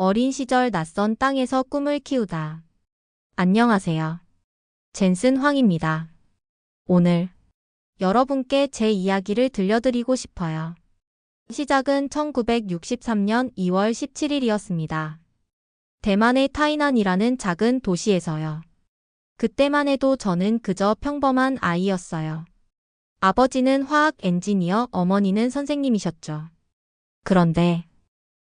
어린 시절 낯선 땅에서 꿈을 키우다. 안녕하세요. 젠슨 황입니다. 오늘 여러분께 제 이야기를 들려드리고 싶어요. 시작은 1963년 2월 17일이었습니다. 대만의 타이난이라는 작은 도시에서요. 그때만 해도 저는 그저 평범한 아이였어요. 아버지는 화학 엔지니어, 어머니는 선생님이셨죠. 그런데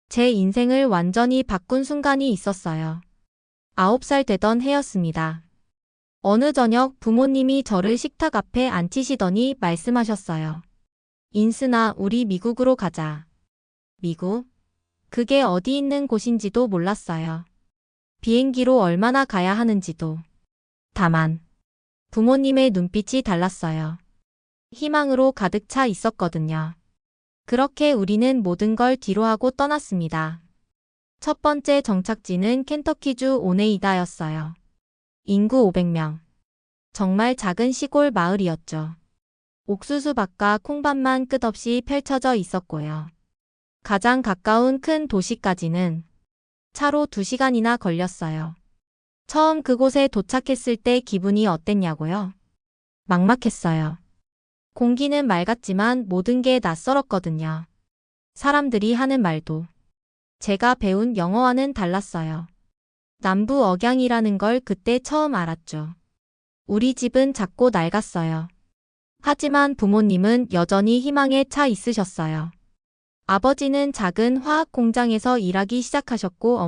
제 인생을 완전히 바꾼 순간이 있었어요. 9살 되던 해였습니다. 어느 저녁 부모님이 저를 식탁 앞에 앉히시더니 말씀하셨어요. 인스나, 우리 미국으로 가자. 미국? 그게 어디 있는 곳인지도 몰랐어요. 비행기로 얼마나 가야 하는지도. 다만 부모님의 눈빛이 달랐어요. 희망으로 가득 차 있었거든요. 그렇게 우리는 모든 걸 뒤로하고 떠났습니다. 첫 번째 정착지는 켄터키주 오네이다였어요. 인구 500명. 정말 작은 시골 마을이었죠. 옥수수밭과 콩밭만 끝없이 펼쳐져 있었고요. 가장 가까운 큰 도시까지는 차로 2시간이나 걸렸어요. 처음 그곳에 도착했을 때 기분이 어땠냐고요? 막막했어요. 공기는 맑았지만 모든 게 낯설었거든요. 사람들이 하는 말도 제가 배운 영어와는 달랐어요. 남부 억양이라는 걸 그때 처음 알았죠. 우리 집은 작고 낡았어요. 하지만 부모님은 여전히 희망에 차 있으셨어요. 아버지는 작은 화학 공장에서 일하기 시작하셨고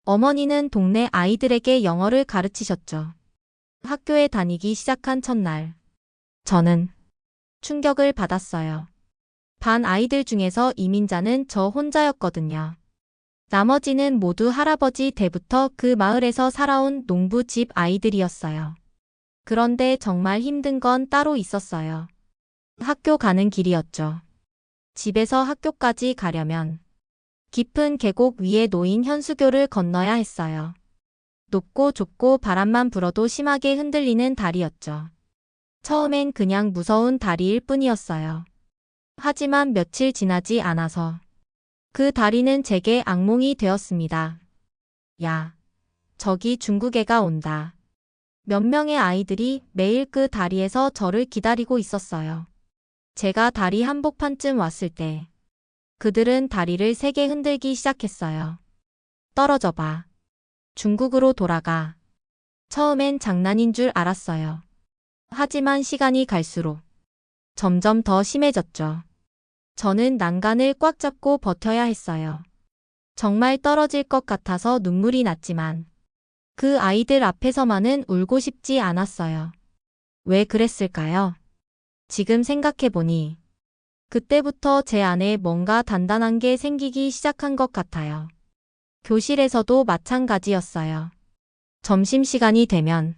어머니는 동네 아이들에게 영어를 가르치셨죠. 학교에 다니기 시작한 첫날, 저는 충격을 받았어요. 반 아이들 중에서 이민자는 저 혼자였거든요. 나머지는 모두 할아버지 때부터 그 마을에서 살아온 농부 집 아이들이었어요. 그런데 정말 힘든 건 따로 있었어요. 학교 가는 길이었죠. 집에서 학교까지 가려면 깊은 계곡 위에 놓인 현수교를 건너야 했어요. 높고 좁고 바람만 불어도 심하게 흔들리는 다리였죠. 처음엔 그냥 무서운 다리일 뿐이었어요. 하지만 며칠 지나지 않아서 그 다리는 제게 악몽이 되었습니다. 야, 저기 중국 애가 온다. 몇 명의 아이들이 매일 그 다리에서 저를 기다리고 있었어요. 제가 다리 한복판쯤 왔을 때 그들은 다리를 세게 흔들기 시작했어요. 떨어져 봐. 중국으로 돌아가. 처음엔 장난인 줄 알았어요. 하지만 시간이 갈수록 점점 더 심해졌죠. 저는 난간을 꽉 잡고 버텨야 했어요. 정말 떨어질 것 같아서 눈물이 났지만 그 아이들 앞에서만은 울고 싶지 않았어요. 왜 그랬을까요? 지금 생각해보니 그때부터 제 안에 뭔가 단단한 게 생기기 시작한 것 같아요. 교실에서도 마찬가지였어요. 점심시간이 되면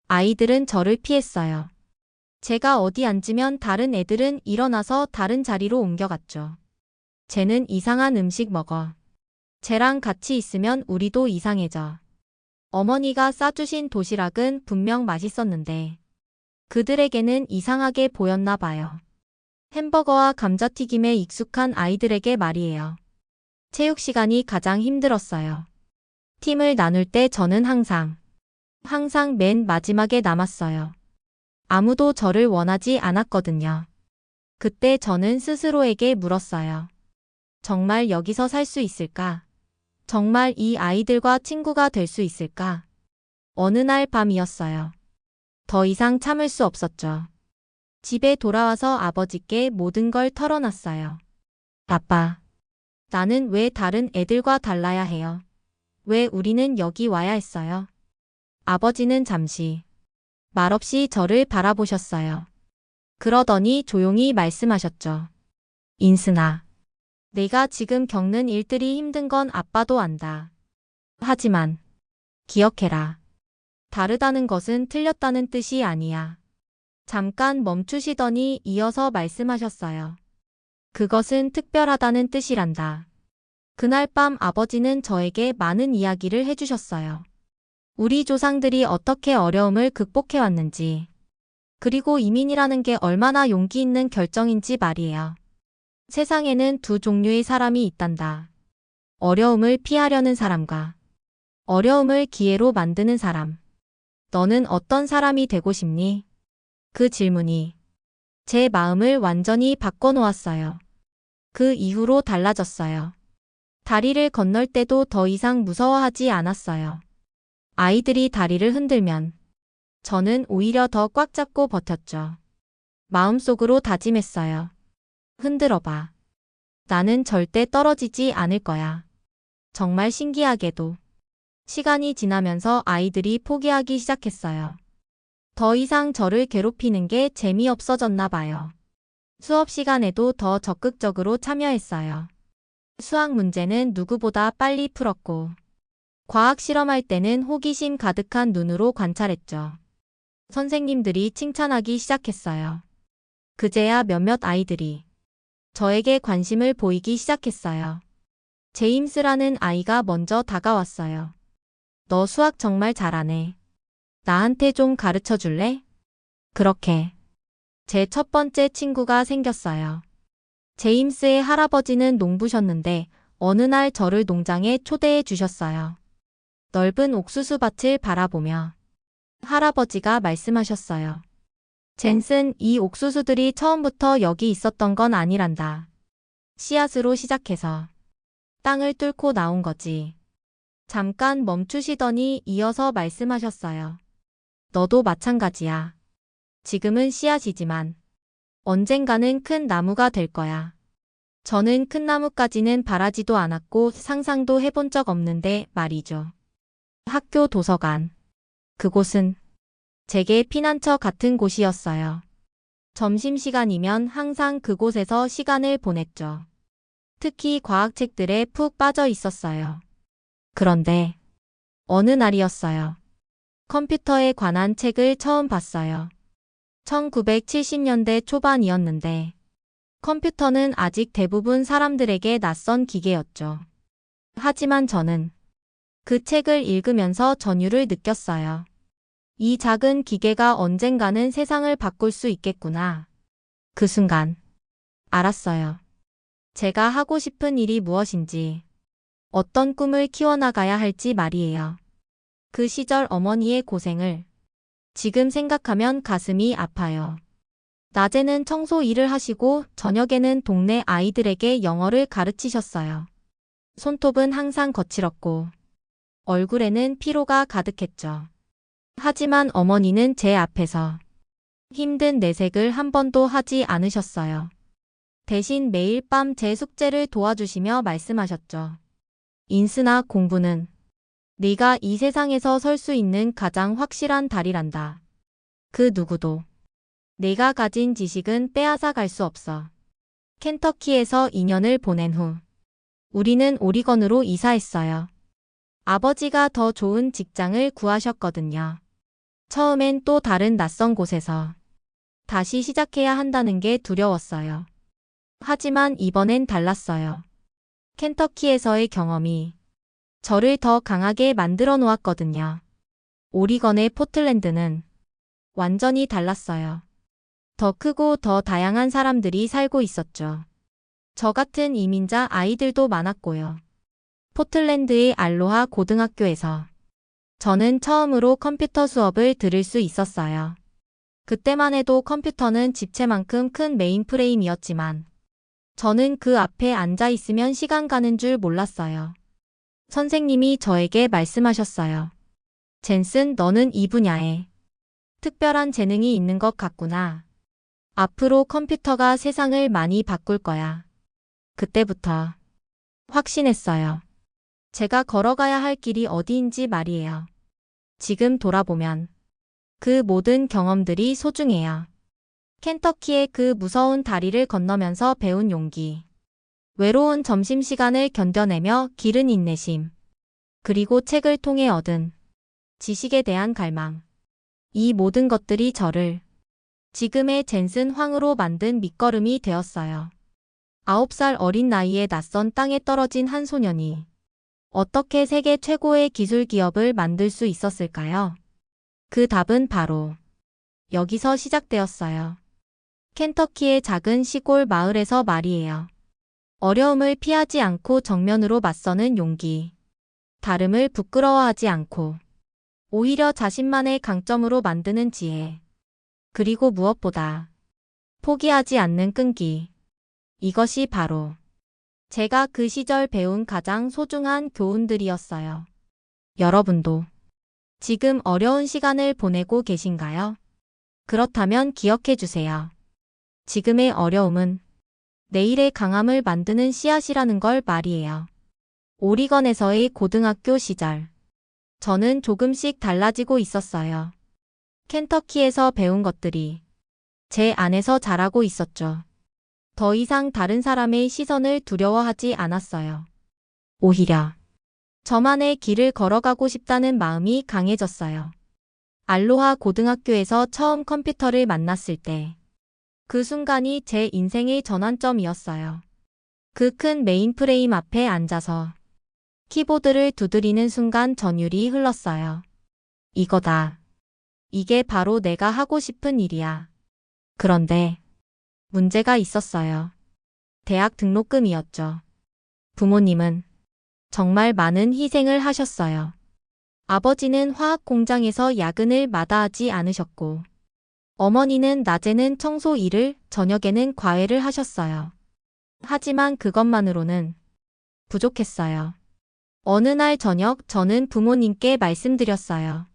아이들은 저를 피했어요. 제가 어디 앉으면 다른 애들은 일어나서 다른 자리로 옮겨갔죠. 쟤는 이상한 음식 먹어. 쟤랑 같이 있으면 우리도 이상해져. 어머니가 싸주신 도시락은 분명 맛있었는데 그들에게는 이상하게 보였나 봐요. 햄버거와 감자튀김에 익숙한 아이들에게 말이에요. 체육 시간이 가장 힘들었어요. 팀을 나눌 때 저는 항상 맨 마지막에 남았어요. 아무도 저를 원하지 않았거든요. 그때 저는 스스로에게 물었어요. 정말 여기서 살 수 있을까? 정말 이 아이들과 친구가 될 수 있을까? 어느 날 밤이었어요. 더 이상 참을 수 없었죠. 집에 돌아와서 아버지께 모든 걸 털어놨어요. 아빠, 나는 왜 다른 애들과 달라야 해요? 왜 우리는 여기 와야 했어요? 아버지는 잠시 말없이 저를 바라보셨어요. 그러더니 조용히 말씀하셨죠. 인스나, 내가 지금 겪는 일들이 힘든 건 아빠도 안다. 하지만 기억해라. 다르다는 것은 틀렸다는 뜻이 아니야. 잠깐 멈추시더니 이어서 말씀하셨어요. 그것은 특별하다는 뜻이란다. 그날 밤 아버지는 저에게 많은 이야기를 해주셨어요. 우리 조상들이 어떻게 어려움을 극복해왔는지, 그리고 이민이라는 게 얼마나 용기 있는 결정인지 말이에요. 세상에는 두 종류의 사람이 있단다. 어려움을 피하려는 사람과 어려움을 기회로 만드는 사람. 너는 어떤 사람이 되고 싶니? 그 질문이 제 마음을 완전히 바꿔놓았어요. 그 이후로 달라졌어요. 다리를 건널 때도 더 이상 무서워하지 않았어요. 아이들이 다리를 흔들면 저는 오히려 더 꽉 잡고 버텼죠. 마음속으로 다짐했어요. 흔들어봐. 나는 절대 떨어지지 않을 거야. 정말 신기하게도 시간이 지나면서 아이들이 포기하기 시작했어요. 더 이상 저를 괴롭히는 게 재미없어졌나 봐요. 수업 시간에도 더 적극적으로 참여했어요. 수학 문제는 누구보다 빨리 풀었고, 과학 실험할 때는 호기심 가득한 눈으로 관찰했죠. 선생님들이 칭찬하기 시작했어요. 그제야 몇몇 아이들이 저에게 관심을 보이기 시작했어요. 제임스라는 아이가 먼저 다가왔어요. 너 수학 정말 잘하네. 나한테 좀 가르쳐 줄래? 그렇게 제 첫 번째 친구가 생겼어요. 제임스의 할아버지는 농부셨는데 어느 날 저를 농장에 초대해 주셨어요. 넓은 옥수수밭을 바라보며 할아버지가 말씀하셨어요. 젠슨, 이 옥수수들이 처음부터 여기 있었던 건 아니란다. 씨앗으로 시작해서 땅을 뚫고 나온 거지. 잠깐 멈추시더니 이어서 말씀하셨어요. 너도 마찬가지야. 지금은 씨앗이지만 언젠가는 큰 나무가 될 거야. 저는 큰 나무까지는 바라지도 않았고 상상도 해본 적 없는데 말이죠. 학교 도서관. 그곳은 제게 피난처 같은 곳이었어요. 점심시간이면 항상 그곳에서 시간을 보냈죠. 특히 과학책들에 푹 빠져 있었어요. 그런데 어느 날이었어요. 컴퓨터에 관한 책을 처음 봤어요. 1970년대 초반이었는데 컴퓨터는 아직 대부분 사람들에게 낯선 기계였죠. 하지만 저는 그 책을 읽으면서 전율을 느꼈어요. 이 작은 기계가 언젠가는 세상을 바꿀 수 있겠구나. 그 순간 알았어요. 제가 하고 싶은 일이 무엇인지, 어떤 꿈을 키워나가야 할지 말이에요. 그 시절 어머니의 고생을 지금 생각하면 가슴이 아파요. 낮에는 청소 일을 하시고 저녁에는 동네 아이들에게 영어를 가르치셨어요. 손톱은 항상 거칠었고 얼굴에는 피로가 가득했죠. 하지만 어머니는 제 앞에서 힘든 내색을 한 번도 하지 않으셨어요. 대신 매일 밤 제 숙제를 도와주시며 말씀하셨죠. 인스나, 공부는 네가 이 세상에서 설 수 있는 가장 확실한 다리란다. 그 누구도 내가 가진 지식은 빼앗아 갈 수 없어. 켄터키에서 2년을 보낸 후 우리는 오리건으로 이사했어요. 아버지가 더 좋은 직장을 구하셨거든요. 처음엔 또 다른 낯선 곳에서 다시 시작해야 한다는 게 두려웠어요. 하지만 이번엔 달랐어요. 켄터키에서의 경험이 저를 더 강하게 만들어 놓았거든요. 오리건의 포틀랜드는 완전히 달랐어요. 더 크고 더 다양한 사람들이 살고 있었죠. 저 같은 이민자 아이들도 많았고요. 포틀랜드의 알로하 고등학교에서 저는 처음으로 컴퓨터 수업을 들을 수 있었어요. 그때만 해도 컴퓨터는 집채만큼 큰 메인프레임이었지만 저는 그 앞에 앉아 있으면 시간 가는 줄 몰랐어요. 선생님이 저에게 말씀하셨어요. 젠슨, 너는 이 분야에 특별한 재능이 있는 것 같구나. 앞으로 컴퓨터가 세상을 많이 바꿀 거야. 그때부터 확신했어요. 제가 걸어가야 할 길이 어디인지 말이에요. 지금 돌아보면 그 모든 경험들이 소중해요. 켄터키의 그 무서운 다리를 건너면서 배운 용기, 외로운 점심시간을 견뎌내며 기른 인내심, 그리고 책을 통해 얻은 지식에 대한 갈망. 이 모든 것들이 저를 지금의 젠슨 황으로 만든 밑거름이 되었어요. 9살 어린 나이에 낯선 땅에 떨어진 한 소년이 어떻게 세계 최고의 기술 기업을 만들 수 있었을까요? 그 답은 바로 여기서 시작되었어요. 켄터키의 작은 시골 마을에서 말이에요. 어려움을 피하지 않고 정면으로 맞서는 용기. 다름을 부끄러워하지 않고 오히려 자신만의 강점으로 만드는 지혜. 그리고 무엇보다 포기하지 않는 끈기. 이것이 바로 제가 그 시절 배운 가장 소중한 교훈들이었어요. 여러분도 지금 어려운 시간을 보내고 계신가요? 그렇다면 기억해 주세요. 지금의 어려움은 내일의 강함을 만드는 씨앗이라는 걸 말이에요. 오리건에서의 고등학교 시절. 저는 조금씩 달라지고 있었어요. 켄터키에서 배운 것들이 제 안에서 자라고 있었죠. 더 이상 다른 사람의 시선을 두려워하지 않았어요. 오히려 저만의 길을 걸어가고 싶다는 마음이 강해졌어요. 알로하 고등학교에서 처음 컴퓨터를 만났을 때 그 순간이 제 인생의 전환점이었어요. 그 큰 메인프레임 앞에 앉아서 키보드를 두드리는 순간 전율이 흘렀어요. 이거다. 이게 바로 내가 하고 싶은 일이야. 그런데 문제가 있었어요. 대학 등록금이었죠. 부모님은 정말 많은 희생을 하셨어요. 아버지는 화학 공장에서 야근을 마다하지 않으셨고, 어머니는 낮에는 청소 일을, 저녁에는 과외를 하셨어요. 하지만 그것만으로는 부족했어요. 어느 날 저녁 저는 부모님께 말씀드렸어요.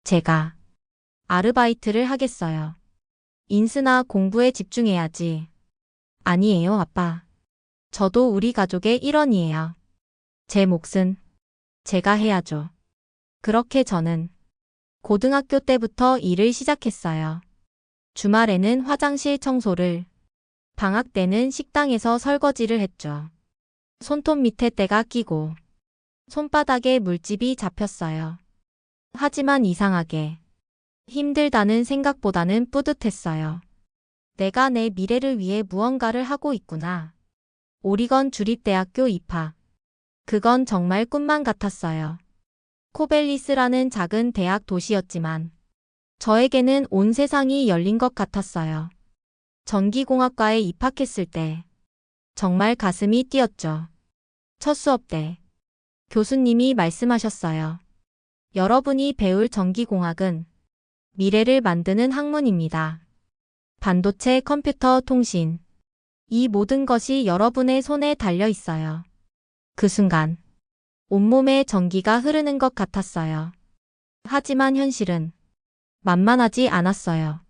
제가 아르바이트를 하겠어요. 인스나 공부에 집중해야지. 아니에요, 아빠. 저도 우리 가족의 일원이에요. 제 몫은 제가 해야죠. 그렇게 저는 고등학교 때부터 일을 시작했어요. 주말에는 화장실 청소를, 방학 때는 식당에서 설거지를 했죠. 손톱 밑에 때가 끼고 손바닥에 물집이 잡혔어요. 하지만 이상하게 힘들다는 생각보다는 뿌듯했어요. 내가 내 미래를 위해 무언가를 하고 있구나. 오리건 주립대학교 입학. 그건 정말 꿈만 같았어요. 코벨리스라는 작은 대학 도시였지만 저에게는 온 세상이 열린 것 같았어요. 전기공학과에 입학했을 때 정말 가슴이 뛰었죠. 첫 수업 때 교수님이 말씀하셨어요. 여러분이 배울 전기공학은 미래를 만드는 학문입니다. 반도체, 컴퓨터, 통신. 이 모든 것이 여러분의 손에 달려 있어요. 그 순간 온몸에 전기가 흐르는 것 같았어요. 하지만 현실은 만만하지 않았어요.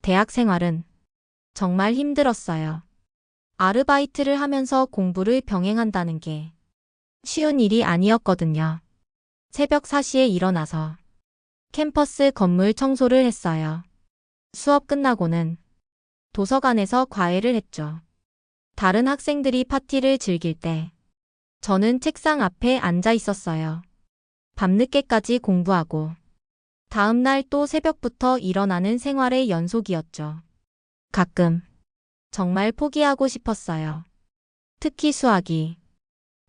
대학 생활은 정말 힘들었어요. 아르바이트를 하면서 공부를 병행한다는 게 쉬운 일이 아니었거든요. 새벽 4시에 일어나서 캠퍼스 건물 청소를 했어요. 수업 끝나고는 도서관에서 과외를 했죠. 다른 학생들이 파티를 즐길 때 저는 책상 앞에 앉아 있었어요. 밤늦게까지 공부하고 다음 날 또 새벽부터 일어나는 생활의 연속이었죠. 가끔 정말 포기하고 싶었어요. 특히 수학이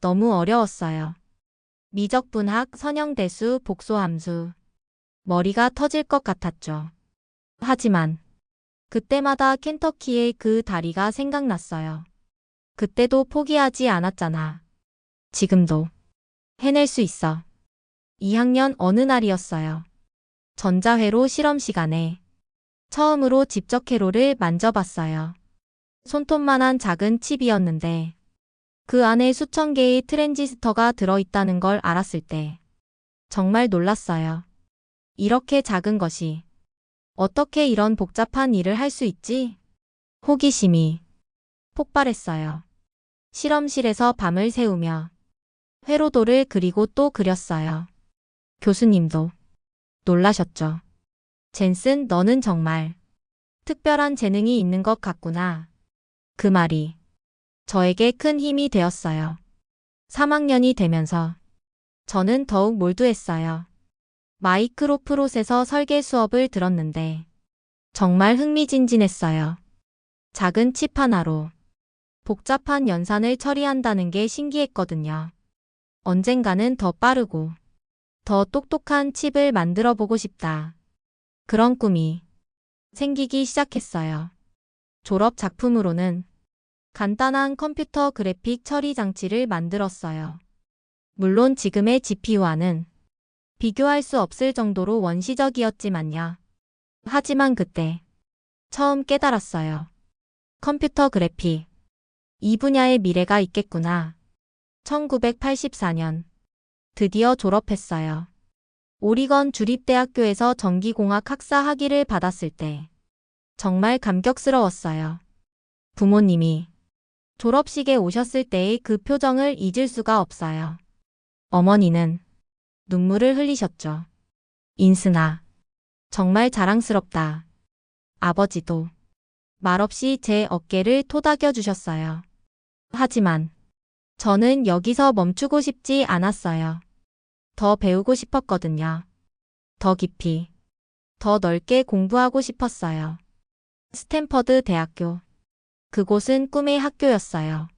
너무 어려웠어요. 미적분학, 선형대수, 복소함수. 머리가 터질 것 같았죠. 하지만 그때마다 켄터키의 그 다리가 생각났어요. 그때도 포기하지 않았잖아. 지금도 해낼 수 있어. 2학년 어느 날이었어요. 전자회로 실험 시간에 처음으로 직접 회로를 만져봤어요. 손톱만한 작은 칩이었는데 그 안에 수천 개의 트랜지스터가 들어있다는 걸 알았을 때 정말 놀랐어요. 이렇게 작은 것이 어떻게 이런 복잡한 일을 할 수 있지? 호기심이 폭발했어요. 실험실에서 밤을 새우며 회로도를 그리고 또 그렸어요. 교수님도 놀라셨죠. 젠슨, 너는 정말 특별한 재능이 있는 것 같구나. 그 말이 저에게 큰 힘이 되었어요. 3학년이 되면서 저는 더욱 몰두했어요. 마이크로 프로세서 설계 수업을 들었는데 정말 흥미진진했어요. 작은 칩 하나로 복잡한 연산을 처리한다는 게 신기했거든요. 언젠가는 더 빠르고 더 똑똑한 칩을 만들어 보고 싶다. 그런 꿈이 생기기 시작했어요. 졸업 작품으로는 간단한 컴퓨터 그래픽 처리 장치를 만들었어요. 물론 지금의 GPU와는 비교할 수 없을 정도로 원시적이었지만요. 하지만 그때 처음 깨달았어요. 컴퓨터 그래픽. 이 분야의 미래가 있겠구나. 1984년 드디어 졸업했어요. 오리건 주립대학교에서 전기공학 학사 학위를 받았을 때 정말 감격스러웠어요. 부모님이 졸업식에 오셨을 때의 그 표정을 잊을 수가 없어요. 어머니는 눈물을 흘리셨죠. 인순아, 정말 자랑스럽다. 아버지도 말없이 제 어깨를 토닥여 주셨어요. 하지만 저는 여기서 멈추고 싶지 않았어요. 더 배우고 싶었거든요. 더 깊이, 더 넓게 공부하고 싶었어요. 스탠퍼드 대학교. 그곳은 꿈의 학교였어요.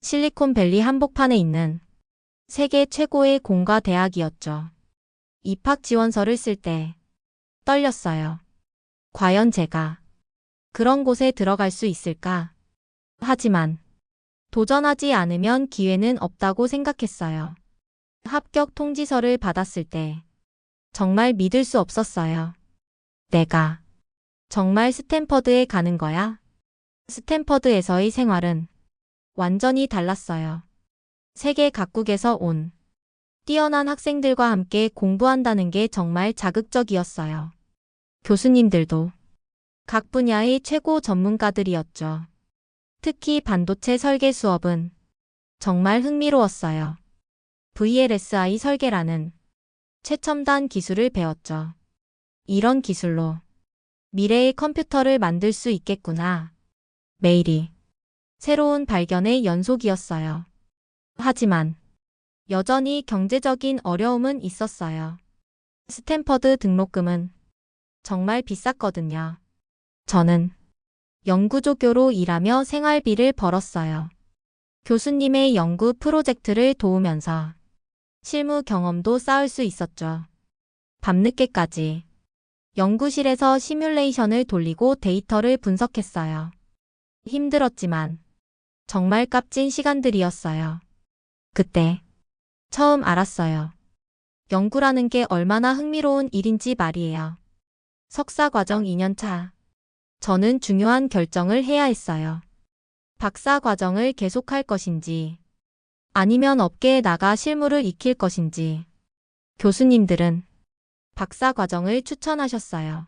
실리콘밸리 한복판에 있는 세계 최고의 공과 대학이었죠. 입학 지원서를 쓸 때 떨렸어요. 과연 제가 그런 곳에 들어갈 수 있을까? 하지만 도전하지 않으면 기회는 없다고 생각했어요. 합격 통지서를 받았을 때 정말 믿을 수 없었어요. 내가 정말 스탠퍼드에 가는 거야? 스탠퍼드에서의 생활은 완전히 달랐어요. 세계 각국에서 온 뛰어난 학생들과 함께 공부한다는 게 정말 자극적이었어요. 교수님들도 각 분야의 최고 전문가들이었죠. 특히 반도체 설계 수업은 정말 흥미로웠어요. VLSI 설계라는 최첨단 기술을 배웠죠. 이런 기술로 미래의 컴퓨터를 만들 수 있겠구나. 매일이 새로운 발견의 연속이었어요. 하지만 여전히 경제적인 어려움은 있었어요. 스탠퍼드 등록금은 정말 비쌌거든요. 저는 연구조교로 일하며 생활비를 벌었어요. 교수님의 연구 프로젝트를 도우면서 실무 경험도 쌓을 수 있었죠. 밤늦게까지 연구실에서 시뮬레이션을 돌리고 데이터를 분석했어요. 힘들었지만 정말 값진 시간들이었어요. 그때 처음 알았어요. 연구라는 게 얼마나 흥미로운 일인지 말이에요. 석사과정 2년차. 저는 중요한 결정을 해야 했어요. 박사과정을 계속할 것인지 아니면 업계에 나가 실무를 익힐 것인지. 교수님들은 박사과정을 추천하셨어요.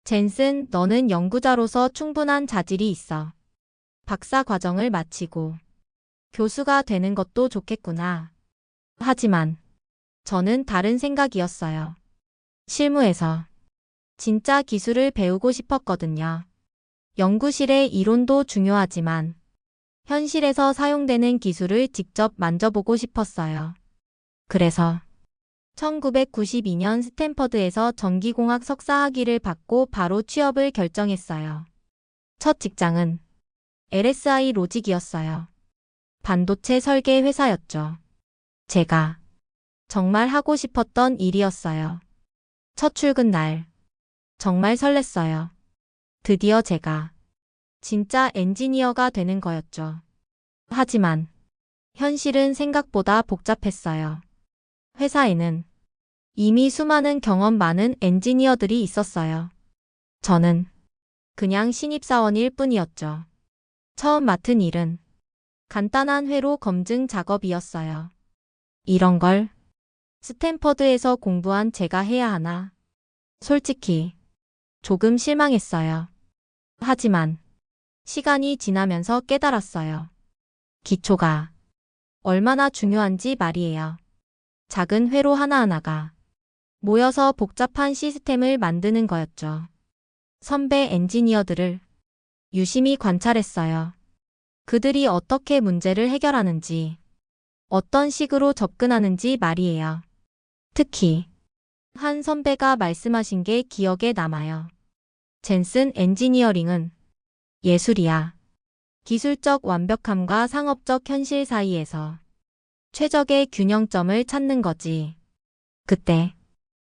젠슨, 너는 연구자로서 충분한 자질이 있어. 박사과정을 마치고 교수가 되는 것도 좋겠구나. 하지만 저는 다른 생각이었어요. 실무에서 진짜 기술을 배우고 싶었거든요. 연구실의 이론도 중요하지만 현실에서 사용되는 기술을 직접 만져보고 싶었어요. 그래서 1992년 스탠퍼드에서 전기공학 석사 학위를 받고 바로 취업을 결정했어요. 첫 직장은 LSI 로직이었어요. 반도체 설계 회사였죠. 제가 정말 하고 싶었던 일이었어요. 첫 출근 날 정말 설렜어요. 드디어 제가 진짜 엔지니어가 되는 거였죠. 하지만 현실은 생각보다 복잡했어요. 회사에는 이미 수많은 경험 많은 엔지니어들이 있었어요. 저는 그냥 신입사원일 뿐이었죠. 처음 맡은 일은 간단한 회로 검증 작업이었어요. 이런 걸 스탠퍼드에서 공부한 제가 해야 하나? 솔직히 조금 실망했어요. 하지만 시간이 지나면서 깨달았어요. 기초가 얼마나 중요한지 말이에요. 작은 회로 하나하나가 모여서 복잡한 시스템을 만드는 거였죠. 선배 엔지니어들을 유심히 관찰했어요. 그들이 어떻게 문제를 해결하는지, 어떤 식으로 접근하는지 말이에요. 특히 한 선배가 말씀하신 게 기억에 남아요. 젠슨 엔지니어링은 예술이야. 기술적 완벽함과 상업적 현실 사이에서 최적의 균형점을 찾는 거지. 그때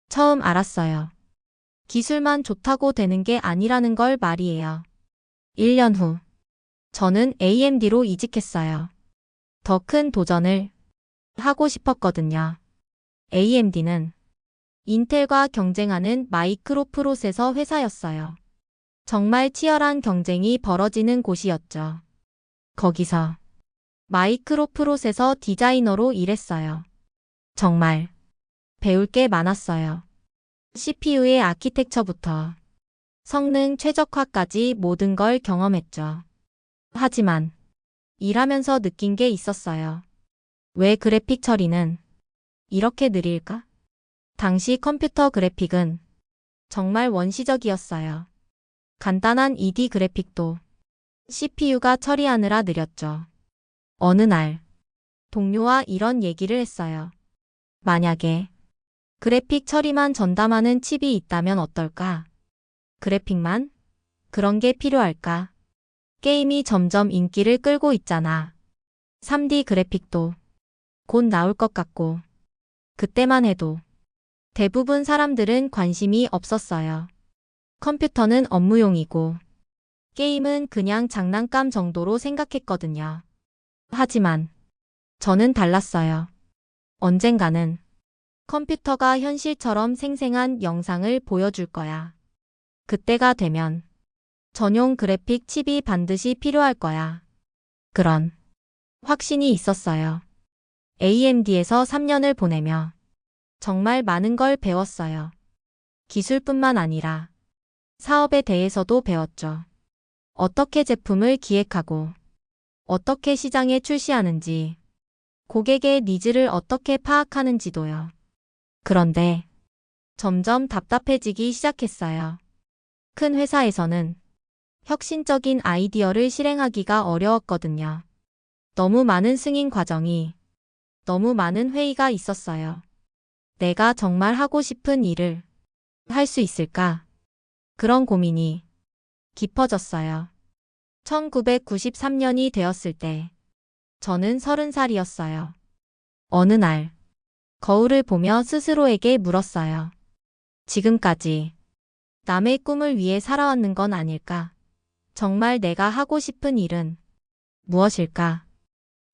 처음 알았어요. 기술만 좋다고 되는 게 아니라는 걸 말이에요. 1년 후 저는 AMD로 이직했어요. 더 큰 도전을 하고 싶었거든요. AMD는 인텔과 경쟁하는 마이크로 프로세서 회사였어요. 정말 치열한 경쟁이 벌어지는 곳이었죠. 거기서 마이크로 프로세서 디자이너로 일했어요. 정말 배울 게 많았어요. CPU의 아키텍처부터 성능 최적화까지 모든 걸 경험했죠. 하지만 일하면서 느낀 게 있었어요. 왜 그래픽 처리는 이렇게 느릴까? 당시 컴퓨터 그래픽은 정말 원시적이었어요. 간단한 2D 그래픽도 CPU가 처리하느라 느렸죠. 어느 날 동료와 이런 얘기를 했어요. 만약에 그래픽 처리만 전담하는 칩이 있다면 어떨까? 그래픽만? 그런 게 필요할까? 게임이 점점 인기를 끌고 있잖아. 3D 그래픽도 곧 나올 것 같고, 그때만 해도 대부분 사람들은 관심이 없었어요. 컴퓨터는 업무용이고, 게임은 그냥 장난감 정도로 생각했거든요. 하지만 저는 달랐어요. 언젠가는 컴퓨터가 현실처럼 생생한 영상을 보여줄 거야. 그때가 되면 전용 그래픽 칩이 반드시 필요할 거야. 그런 확신이 있었어요. AMD에서 3년을 보내며 정말 많은 걸 배웠어요. 기술뿐만 아니라 사업에 대해서도 배웠죠. 어떻게 제품을 기획하고 어떻게 시장에 출시하는지, 고객의 니즈를 어떻게 파악하는지도요. 그런데 점점 답답해지기 시작했어요. 큰 회사에서는 혁신적인 아이디어를 실행하기가 어려웠거든요. 너무 많은 승인 과정이, 너무 많은 회의가 있었어요. 내가 정말 하고 싶은 일을 할 수 있을까? 그런 고민이 깊어졌어요. 1993년이 되었을 때 저는 30살이었어요. 어느 날 거울을 보며 스스로에게 물었어요. 지금까지 남의 꿈을 위해 살아왔는 건 아닐까? 정말 내가 하고 싶은 일은 무엇일까?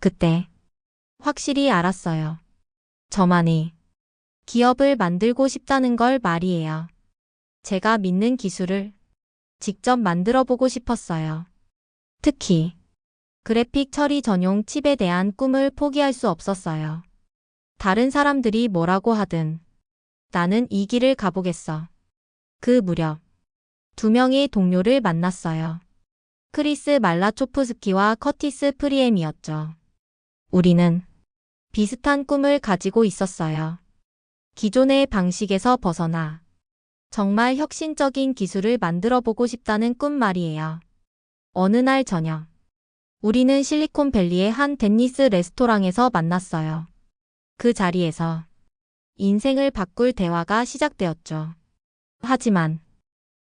그때 확실히 알았어요. 저만이 기업을 만들고 싶다는 걸 말이에요. 제가 믿는 기술을 직접 만들어 보고 싶었어요. 특히 그래픽 처리 전용 칩에 대한 꿈을 포기할 수 없었어요. 다른 사람들이 뭐라고 하든 나는 이 길을 가보겠어. 그 무렵 2명의 동료를 만났어요. 크리스 말라초프스키와 커티스 프리엠이었죠. 우리는 비슷한 꿈을 가지고 있었어요. 기존의 방식에서 벗어나 정말 혁신적인 기술을 만들어 보고 싶다는 꿈 말이에요. 어느 날 저녁, 우리는 실리콘밸리의 한 데니스 레스토랑에서 만났어요. 그 자리에서 인생을 바꿀 대화가 시작되었죠. 하지만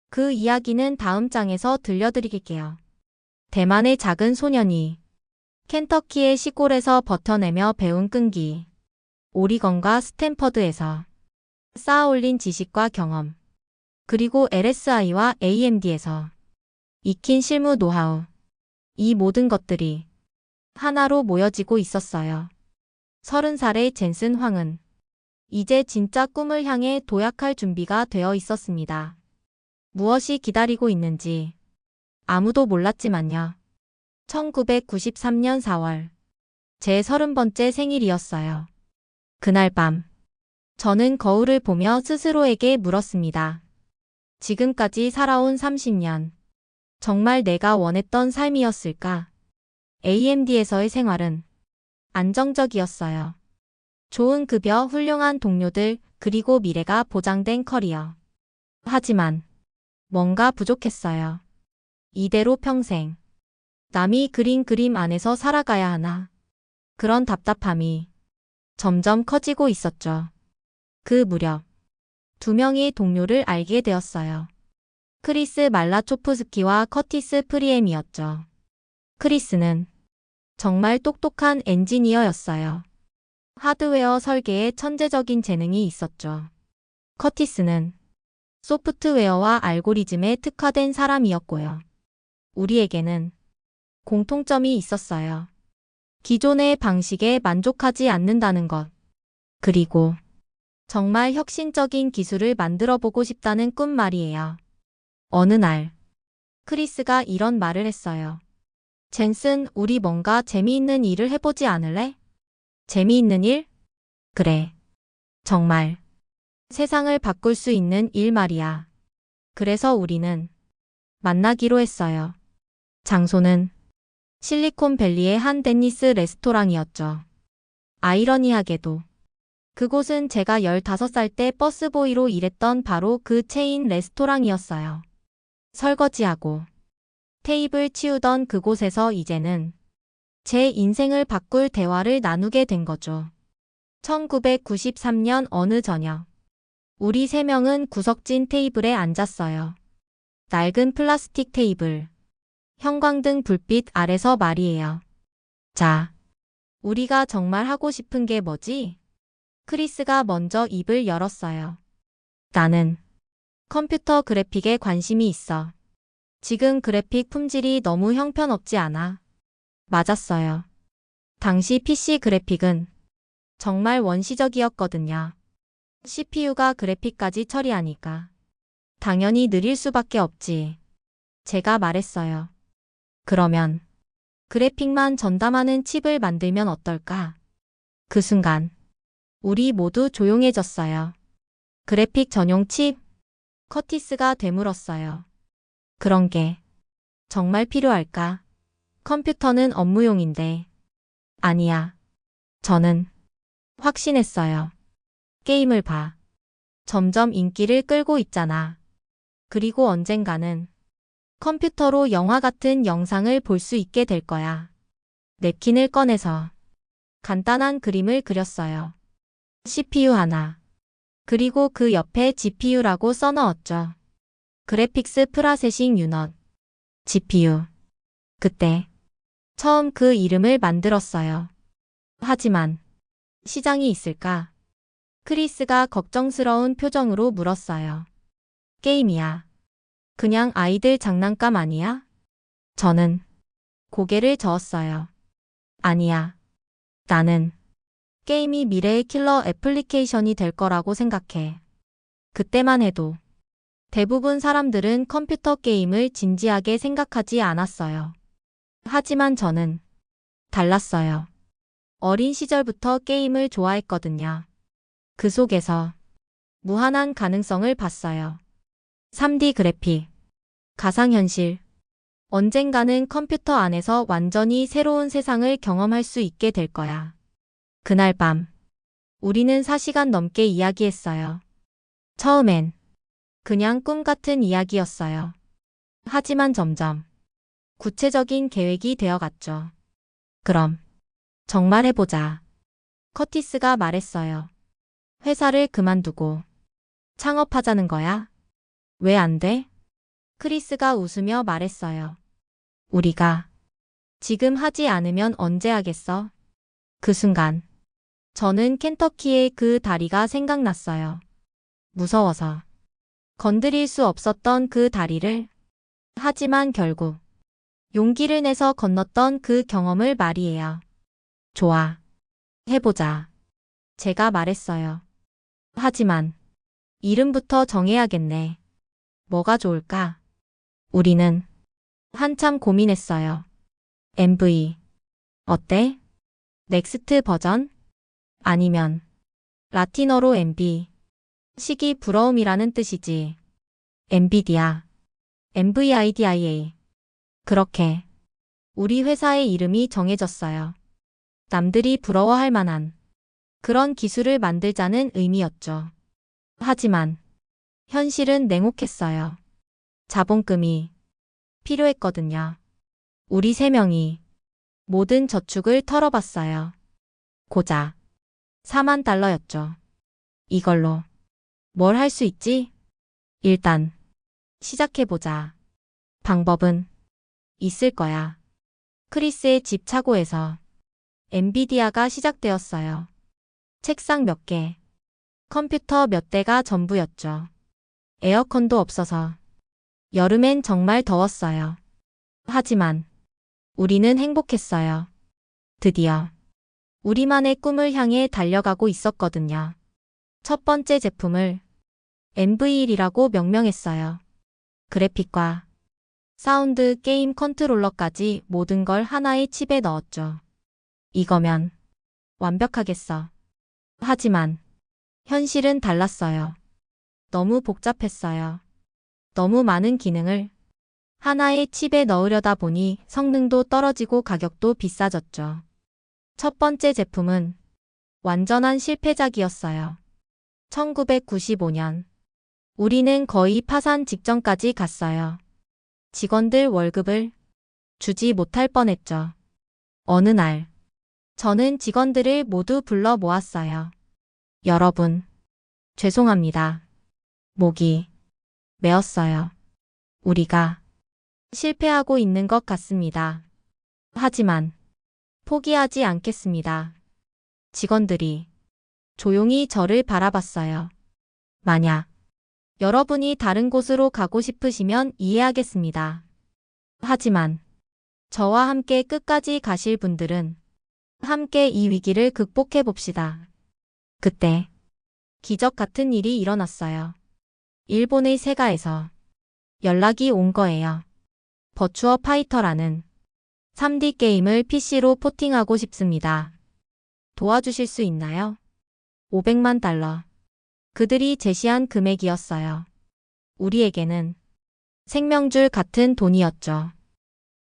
그 이야기는 다음 장에서 들려드릴게요. 대만의 작은 소년이 켄터키의 시골에서 버텨내며 배운 끈기, 오리건과 스탠퍼드에서 쌓아올린 지식과 경험, 그리고 LSI와 AMD에서 익힌 실무 노하우, 이 모든 것들이 하나로 모여지고 있었어요. 30살의 젠슨 황은 이제 진짜 꿈을 향해 도약할 준비가 되어 있었습니다. 무엇이 기다리고 있는지 아무도 몰랐지만요. 1993년 4월, 제 30번째 생일이었어요. 그날 밤, 저는 거울을 보며 스스로에게 물었습니다. 지금까지 살아온 30년, 정말 내가 원했던 삶이었을까? AMD에서의 생활은 안정적이었어요. 좋은 급여, 훌륭한 동료들, 그리고 미래가 보장된 커리어. 하지만 뭔가 부족했어요. 이대로 평생 남이 그린 그림 안에서 살아가야 하나? 그런 답답함이 점점 커지고 있었죠. 그 무렵 2명의 동료를 알게 되었어요. 크리스 말라초프스키와 커티스 프리엠이었죠. 크리스는 정말 똑똑한 엔지니어였어요. 하드웨어 설계에 천재적인 재능이 있었죠. 커티스는 소프트웨어와 알고리즘에 특화된 사람이었고요. 우리에게는 공통점이 있었어요. 기존의 방식에 만족하지 않는다는 것. 그리고 정말 혁신적인 기술을 만들어 보고 싶다는 꿈 말이에요. 어느 날, 크리스가 이런 말을 했어요. 젠슨, 우리 뭔가 재미있는 일을 해보지 않을래? 재미있는 일? 그래. 정말. 세상을 바꿀 수 있는 일 말이야. 그래서 우리는 만나기로 했어요. 장소는 실리콘밸리의 한 데니스 레스토랑이었죠. 아이러니하게도 그곳은 제가 15살 때 버스보이로 일했던 바로 그 체인 레스토랑이었어요. 설거지하고 테이블 치우던 그곳에서 이제는 제 인생을 바꿀 대화를 나누게 된 거죠. 1993년 어느 저녁, 우리 세 명은 구석진 테이블에 앉았어요. 낡은 플라스틱 테이블, 형광등 불빛 아래서 말이에요. 자, 우리가 정말 하고 싶은 게 뭐지? 크리스가 먼저 입을 열었어요. 나는 컴퓨터 그래픽에 관심이 있어. 지금 그래픽 품질이 너무 형편없지 않아? 맞았어요. 당시 PC 그래픽은 정말 원시적이었거든요. CPU가 그래픽까지 처리하니까 당연히 느릴 수밖에 없지. 제가 말했어요. 그러면 그래픽만 전담하는 칩을 만들면 어떨까? 그 순간 우리 모두 조용해졌어요. 그래픽 전용 칩? 커티스가 되물었어요. 그런 게 정말 필요할까? 컴퓨터는 업무용인데. 아니야. 저는 확신했어요. 게임을 봐. 점점 인기를 끌고 있잖아. 그리고 언젠가는 컴퓨터로 영화 같은 영상을 볼 수 있게 될 거야. 냅킨을 꺼내서 간단한 그림을 그렸어요. CPU 하나. 그리고 그 옆에 GPU라고 써넣었죠. 그래픽스 프로세싱 유닛. GPU. 그때 처음 그 이름을 만들었어요. 하지만 시장이 있을까? 크리스가 걱정스러운 표정으로 물었어요. 게임이야. 그냥 아이들 장난감 아니야? 저는 고개를 저었어요. 아니야. 나는 게임이 미래의 킬러 애플리케이션이 될 거라고 생각해. 그때만 해도 대부분 사람들은 컴퓨터 게임을 진지하게 생각하지 않았어요. 하지만 저는 달랐어요. 어린 시절부터 게임을 좋아했거든요. 그 속에서 무한한 가능성을 봤어요. 3D 그래픽, 가상현실. 언젠가는 컴퓨터 안에서 완전히 새로운 세상을 경험할 수 있게 될 거야. 그날 밤, 우리는 4시간 넘게 이야기했어요. 처음엔 그냥 꿈 같은 이야기였어요. 하지만 점점 구체적인 계획이 되어갔죠. 그럼 정말 해보자. 커티스가 말했어요. 회사를 그만두고 창업하자는 거야? 왜 안 돼? 크리스가 웃으며 말했어요. 우리가 지금 하지 않으면 언제 하겠어? 그 순간 저는 켄터키의 그 다리가 생각났어요. 무서워서 건드릴 수 없었던 그 다리를. 하지만 결국 용기를 내서 건넜던 그 경험을 말이에요. 좋아. 해보자. 제가 말했어요. 하지만 이름부터 정해야겠네. 뭐가 좋을까? 우리는 한참 고민했어요. MV. 어때? 넥스트 버전? 아니면 라틴어로 MB. 시기 부러움이라는 뜻이지. 엔비디아. NVIDIA. 그렇게 우리 회사의 이름이 정해졌어요. 남들이 부러워할 만한 그런 기술을 만들자는 의미였죠. 하지만 현실은 냉혹했어요. 자본금이 필요했거든요. 우리 세 명이 모든 저축을 털어봤어요. 고작 4만 달러였죠. 이걸로 뭘 할 수 있지? 일단 시작해보자. 방법은 있을 거야. 크리스의 집 차고에서 엔비디아가 시작되었어요. 책상 몇 개, 컴퓨터 몇 대가 전부였죠. 에어컨도 없어서 여름엔 정말 더웠어요. 하지만 우리는 행복했어요. 드디어 우리만의 꿈을 향해 달려가고 있었거든요. 첫 번째 제품을 MV1이라고 명명했어요. 그래픽과 사운드, 게임 컨트롤러까지 모든 걸 하나의 칩에 넣었죠. 이거면 완벽하겠어. 하지만 현실은 달랐어요. 너무 복잡했어요. 너무 많은 기능을 하나의 칩에 넣으려다 보니 성능도 떨어지고 가격도 비싸졌죠. 첫 번째 제품은 완전한 실패작이었어요. 1995년 우리는 거의 파산 직전까지 갔어요. 직원들 월급을 주지 못할 뻔했죠. 어느 날 저는 직원들을 모두 불러 모았어요. 여러분, 죄송합니다. 목이 메었어요. 우리가 실패하고 있는 것 같습니다. 하지만 포기하지 않겠습니다. 직원들이 조용히 저를 바라봤어요. 만약 여러분이 다른 곳으로 가고 싶으시면 이해하겠습니다. 하지만 저와 함께 끝까지 가실 분들은 함께 이 위기를 극복해 봅시다. 그때 기적 같은 일이 일어났어요. 일본의 세가에서 연락이 온 거예요. 버추어 파이터라는 3D 게임을 PC로 포팅하고 싶습니다. 도와주실 수 있나요? 500만 달러. 그들이 제시한 금액이었어요. 우리에게는 생명줄 같은 돈이었죠.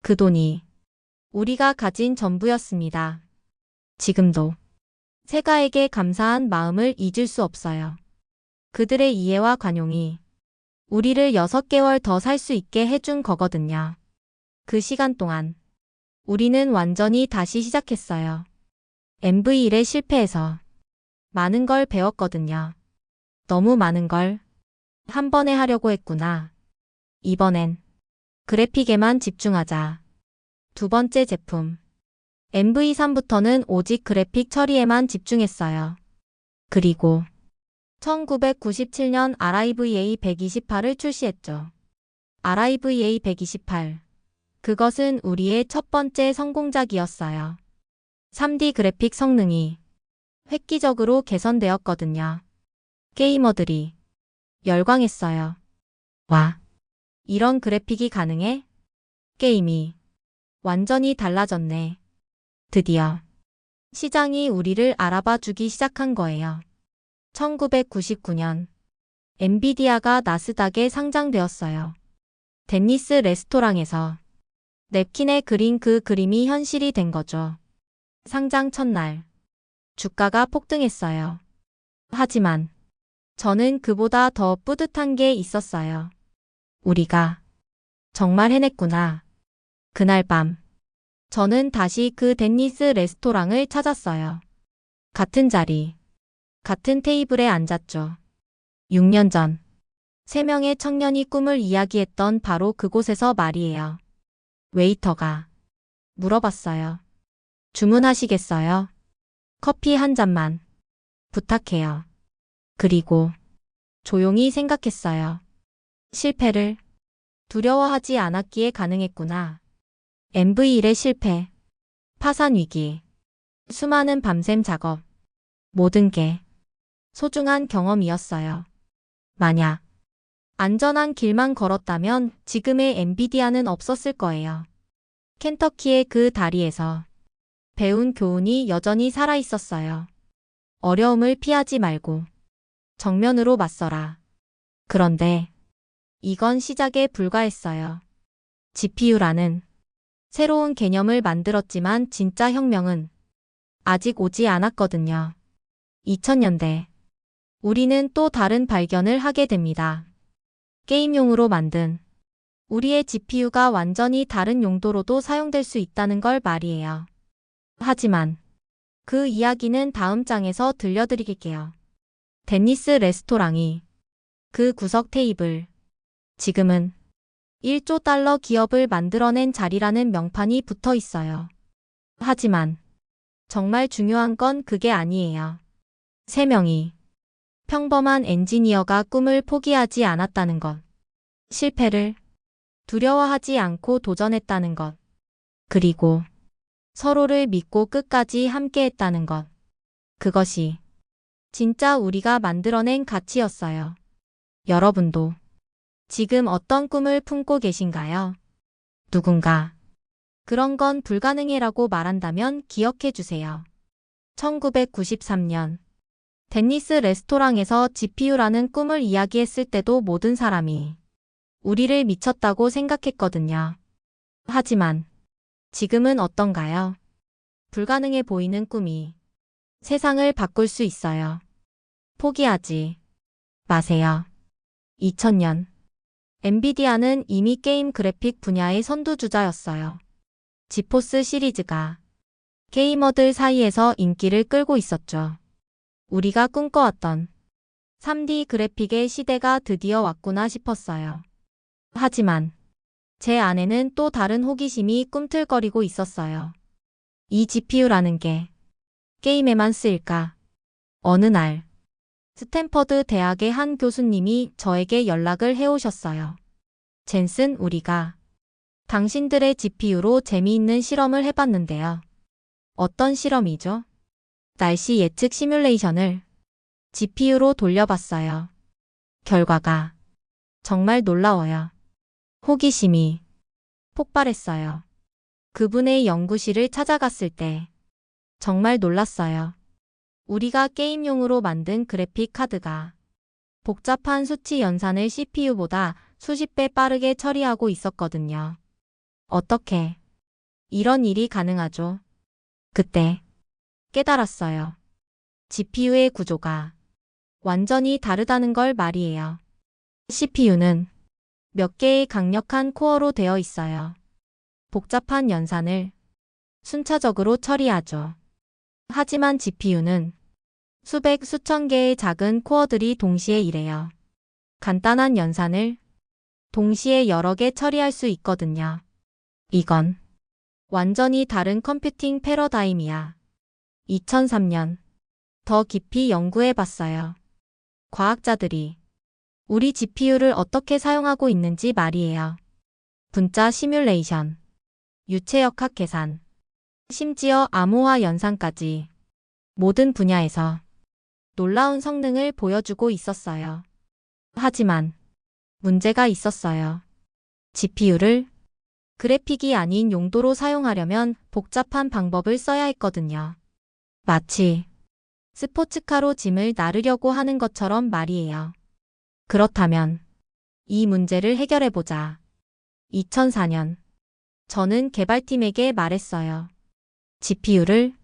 그 돈이 우리가 가진 전부였습니다. 지금도 세가에게 감사한 마음을 잊을 수 없어요. 그들의 이해와 관용이 우리를 6개월 더 살 수 있게 해준 거거든요. 그 시간 동안 우리는 완전히 다시 시작했어요. MV1의 실패에서 많은 걸 배웠거든요. 너무 많은 걸 한 번에 하려고 했구나. 이번엔 그래픽에만 집중하자. 두 번째 제품. MV3부터는 오직 그래픽 처리에만 집중했어요. 그리고 1997년 RIVA 128을 출시했죠. RIVA 128. 그것은 우리의 첫 번째 성공작이었어요. 3D 그래픽 성능이 획기적으로 개선되었거든요. 게이머들이 열광했어요. 와, 이런 그래픽이 가능해? 게임이 완전히 달라졌네. 드디어 시장이 우리를 알아봐 주기 시작한 거예요. 1999년 엔비디아가 나스닥에 상장되었어요. 덴니스 레스토랑에서 냅킨에 그린 그 그림이 현실이 된 거죠. 상장 첫날 주가가 폭등했어요. 하지만 저는 그보다 더 뿌듯한 게 있었어요. 우리가 정말 해냈구나. 그날 밤 저는 다시 그 덴니스 레스토랑을 찾았어요. 같은 자리, 같은 테이블에 앉았죠. 6년 전 3명의 청년이 꿈을 이야기했던 바로 그곳에서 말이에요. 웨이터가 물어봤어요. 주문하시겠어요? 커피 한 잔만 부탁해요. 그리고 조용히 생각했어요. 실패를 두려워하지 않았기에 가능했구나. MV1의 실패, 파산 위기, 수많은 밤샘 작업, 모든 게 소중한 경험이었어요. 만약 안전한 길만 걸었다면 지금의 엔비디아는 없었을 거예요. 켄터키의 그 다리에서 배운 교훈이 여전히 살아있었어요. 어려움을 피하지 말고 정면으로 맞서라. 그런데 이건 시작에 불과했어요. GPU라는 새로운 개념을 만들었지만 진짜 혁명은 아직 오지 않았거든요. 2000년대 우리는 또 다른 발견을 하게 됩니다. 게임용으로 만든 우리의 GPU가 완전히 다른 용도로도 사용될 수 있다는 걸 말이에요. 하지만 그 이야기는 다음 장에서 들려드릴게요. 덴니스 레스토랑이 그 구석 테이블, 지금은 1조 달러 기업을 만들어낸 자리라는 명판이 붙어 있어요. 하지만 정말 중요한 건 그게 아니에요. 3명이 평범한 엔지니어가 꿈을 포기하지 않았다는 것. 실패를 두려워하지 않고 도전했다는 것. 그리고 서로를 믿고 끝까지 함께했다는 것. 그것이 진짜 우리가 만들어낸 가치였어요. 여러분도 지금 어떤 꿈을 품고 계신가요? 누군가 그런 건 불가능해라고 말한다면 기억해 주세요. 1993년 데니스 레스토랑에서 GPU라는 꿈을 이야기했을 때도 모든 사람이 우리를 미쳤다고 생각했거든요. 하지만 지금은 어떤가요? 불가능해 보이는 꿈이 세상을 바꿀 수 있어요. 포기하지 마세요. 2000년 엔비디아는 이미 게임 그래픽 분야의 선두주자였어요. 지포스 시리즈가 게이머들 사이에서 인기를 끌고 있었죠. 우리가 꿈꿔왔던 3D 그래픽의 시대가 드디어 왔구나 싶었어요. 하지만 제 안에는 또 다른 호기심이 꿈틀거리고 있었어요. 이 GPU라는 게 게임에만 쓰일까? 어느 날 스탠퍼드 대학의 한 교수님이 저에게 연락을 해오셨어요. 젠슨, 우리가 당신들의 GPU로 재미있는 실험을 해봤는데요. 어떤 실험이죠? 날씨 예측 시뮬레이션을 GPU로 돌려봤어요. 결과가 정말 놀라워요. 호기심이 폭발했어요. 그분의 연구실을 찾아갔을 때 정말 놀랐어요. 우리가 게임용으로 만든 그래픽 카드가 복잡한 수치 연산을 CPU보다 수십 배 빠르게 처리하고 있었거든요. 어떻게 이런 일이 가능하죠? 그때 깨달았어요. GPU의 구조가 완전히 다르다는 걸 말이에요. CPU는 몇 개의 강력한 코어로 되어 있어요. 복잡한 연산을 순차적으로 처리하죠. 하지만 GPU는 수백, 수천 개의 작은 코어들이 동시에 일해요. 간단한 연산을 동시에 여러 개 처리할 수 있거든요. 이건 완전히 다른 컴퓨팅 패러다임이야. 2003년 더 깊이 연구해 봤어요. 과학자들이 우리 GPU를 어떻게 사용하고 있는지 말이에요. 분자 시뮬레이션, 유체역학 계산, 심지어 암호화 연산까지 모든 분야에서 놀라운 성능을 보여주고 있었어요. 하지만 문제가 있었어요. GPU를 그래픽이 아닌 용도로 사용하려면 복잡한 방법을 써야 했거든요. 마치 스포츠카로 짐을 나르려고 하는 것처럼 말이에요. 그렇다면 이 문제를 해결해보자. 2004년 저는 개발팀에게 말했어요. GPU를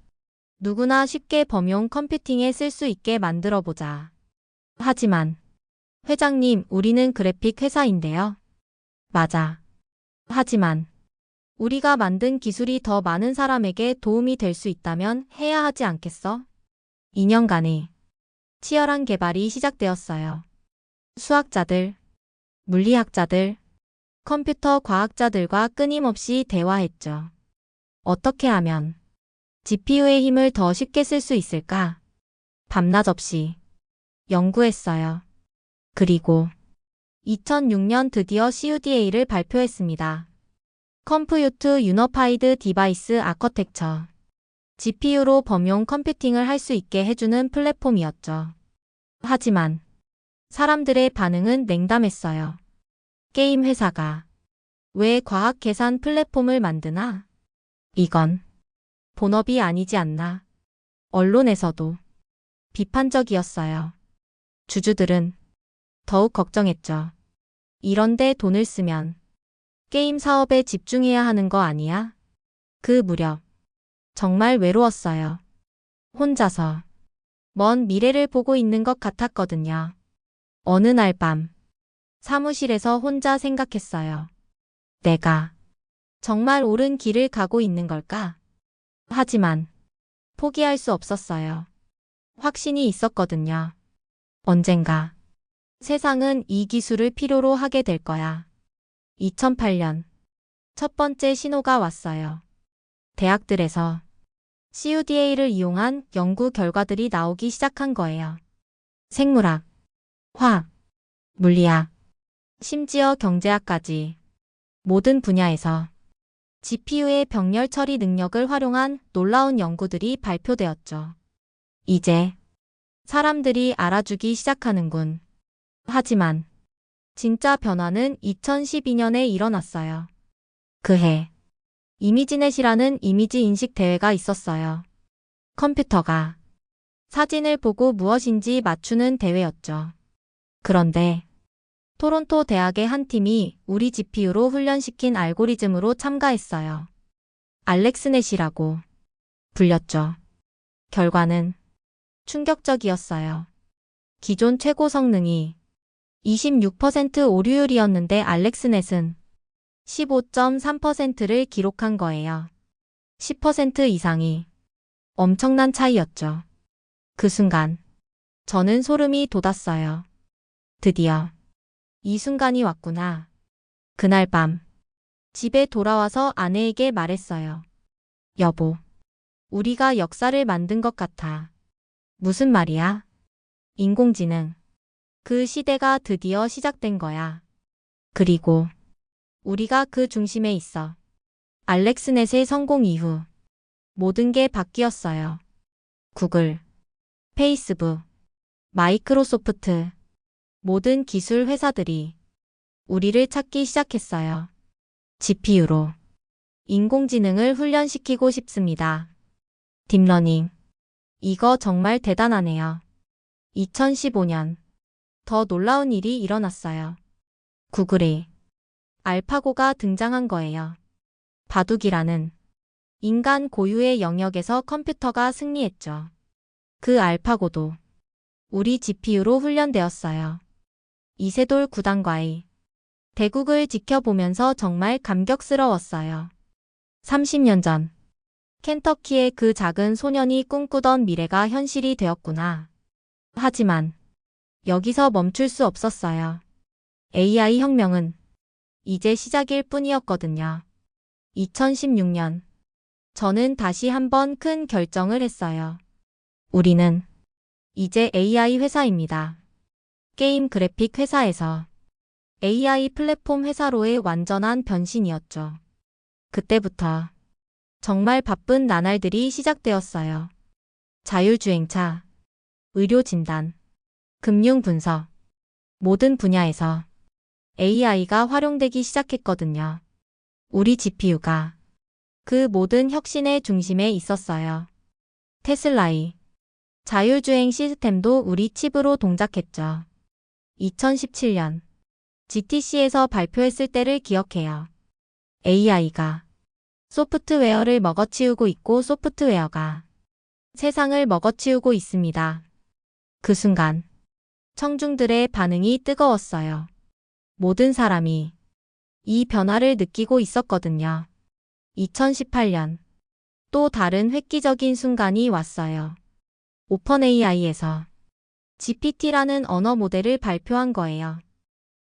누구나 쉽게 범용 컴퓨팅에 쓸 수 있게 만들어보자. 하지만 회장님, 우리는 그래픽 회사인데요. 맞아. 하지만 우리가 만든 기술이 더 많은 사람에게 도움이 될 수 있다면 해야 하지 않겠어? 2년간의 치열한 개발이 시작되었어요. 수학자들, 물리학자들, 컴퓨터 과학자들과 끊임없이 대화했죠. 어떻게 하면 GPU의 힘을 더 쉽게 쓸 수 있을까? 밤낮 없이 연구했어요. 그리고 2006년 드디어 CUDA를 발표했습니다. 컴퓨트 유니파이드 디바이스 아커텍처. GPU로 범용 컴퓨팅을 할 수 있게 해주는 플랫폼이었죠. 하지만 사람들의 반응은 냉담했어요. 게임 회사가 왜 과학 계산 플랫폼을 만드나? 이건 본업이 아니지 않나? 언론에서도 비판적이었어요. 주주들은 더욱 걱정했죠. 이런데 돈을 쓰면 게임 사업에 집중해야 하는 거 아니야? 그 무렵 정말 외로웠어요. 혼자서 먼 미래를 보고 있는 것 같았거든요. 어느 날 밤 사무실에서 혼자 생각했어요. 내가 정말 옳은 길을 가고 있는 걸까? 하지만 포기할 수 없었어요. 확신이 있었거든요. 언젠가 세상은 이 기술을 필요로 하게 될 거야. 2008년 첫 번째 신호가 왔어요. 대학들에서 CUDA를 이용한 연구 결과들이 나오기 시작한 거예요. 생물학, 화학, 물리학, 심지어 경제학까지 모든 분야에서 GPU의 병렬 처리 능력을 활용한 놀라운 연구들이 발표되었죠. 이제 사람들이 알아주기 시작하는군. 하지만 진짜 변화는 2012년에 일어났어요. 그해 이미지넷이라는 이미지 인식 대회가 있었어요. 컴퓨터가 사진을 보고 무엇인지 맞추는 대회였죠. 그런데 토론토 대학의 한 팀이 우리 GPU로 훈련시킨 알고리즘으로 참가했어요. 알렉스넷이라고 불렸죠. 결과는 충격적이었어요. 기존 최고 성능이 26% 오류율이었는데 알렉스넷은 15.3%를 기록한 거예요. 10% 이상이 엄청난 차이였죠. 그 순간 저는 소름이 돋았어요. 드디어 이 순간이 왔구나. 그날 밤 집에 돌아와서 아내에게 말했어요. 여보, 우리가 역사를 만든 것 같아. 무슨 말이야? 인공지능. 그 시대가 드디어 시작된 거야. 그리고 우리가 그 중심에 있어. 알렉스넷의 성공 이후 모든 게 바뀌었어요. 구글, 페이스북, 마이크로소프트, 모든 기술 회사들이 우리를 찾기 시작했어요. GPU로 인공지능을 훈련시키고 싶습니다. 딥러닝. 이거 정말 대단하네요. 2015년 더 놀라운 일이 일어났어요. 구글의 알파고가 등장한 거예요. 바둑이라는 인간 고유의 영역에서 컴퓨터가 승리했죠. 그 알파고도 우리 GPU로 훈련되었어요. 이세돌 구단과의 대국을 지켜보면서 정말 감격스러웠어요. 30년 전 켄터키의 그 작은 소년이 꿈꾸던 미래가 현실이 되었구나. 하지만 여기서 멈출 수 없었어요. AI 혁명은 이제 시작일 뿐이었거든요. 2016년 저는 다시 한번 큰 결정을 했어요. 우리는 이제 AI 회사입니다. 게임 그래픽 회사에서 AI 플랫폼 회사로의 완전한 변신이었죠. 그때부터 정말 바쁜 나날들이 시작되었어요. 자율주행차, 의료진단, 금융분석, 모든 분야에서 AI가 활용되기 시작했거든요. 우리 GPU가 그 모든 혁신의 중심에 있었어요. 테슬라의 자율주행 시스템도 우리 칩으로 동작했죠. 2017년 GTC에서 발표했을 때를 기억해요. AI가 소프트웨어를 먹어치우고 있고 소프트웨어가 세상을 먹어치우고 있습니다. 그 순간 청중들의 반응이 뜨거웠어요. 모든 사람이 이 변화를 느끼고 있었거든요. 2018년 또 다른 획기적인 순간이 왔어요. 오픈 AI에서 GPT라는 언어 모델을 발표한 거예요.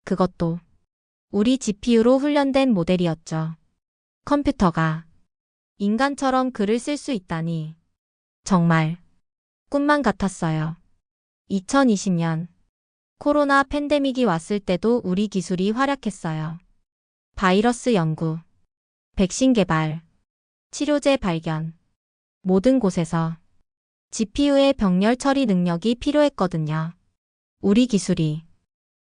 그것도 우리 GPU로 훈련된 모델이었죠. 컴퓨터가 인간처럼 글을 쓸 수 있다니 정말 꿈만 같았어요. 2020년 코로나 팬데믹이 왔을 때도 우리 기술이 활약했어요. 바이러스 연구, 백신 개발, 치료제 발견, 모든 곳에서 GPU의 병렬 처리 능력이 필요했거든요. 우리 기술이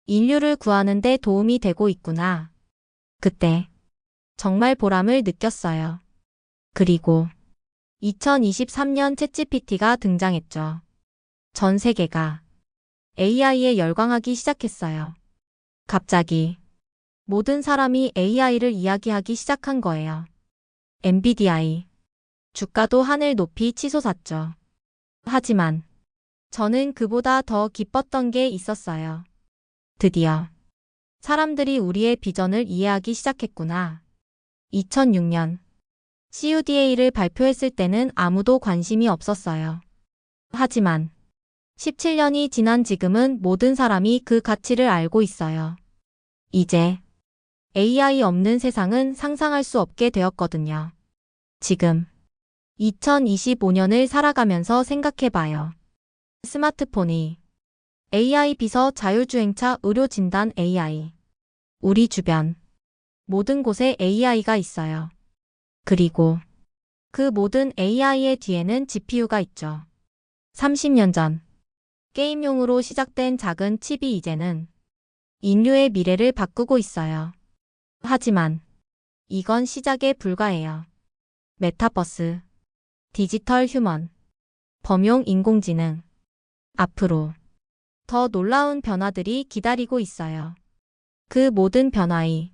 인류를 구하는 데 도움이 되고 있구나. 그때 정말 보람을 느꼈어요. 그리고 2023년 챗GPT가 등장했죠. 전 세계가 AI에 열광하기 시작했어요. 갑자기 모든 사람이 AI를 이야기하기 시작한 거예요. 엔비디아의 주가도 하늘 높이 치솟았죠. 하지만 저는 그보다 더 기뻤던 게 있었어요. 드디어 사람들이 우리의 비전을 이해하기 시작했구나. 2006년 CUDA를 발표했을 때는 아무도 관심이 없었어요. 하지만 17년이 지난 지금은 모든 사람이 그 가치를 알고 있어요. 이제 AI 없는 세상은 상상할 수 없게 되었거든요. 지금 2025년을 살아가면서 생각해봐요. 스마트폰이 AI 비서 자율주행차 의료진단 AI. 우리 주변 모든 곳에 AI가 있어요. 그리고 그 모든 AI의 뒤에는 GPU가 있죠. 30년 전 게임용으로 시작된 작은 칩이 이제는 인류의 미래를 바꾸고 있어요. 하지만 이건 시작에 불과해요. 메타버스, 디지털 휴먼, 범용 인공지능. 앞으로 더 놀라운 변화들이 기다리고 있어요. 그 모든 변화의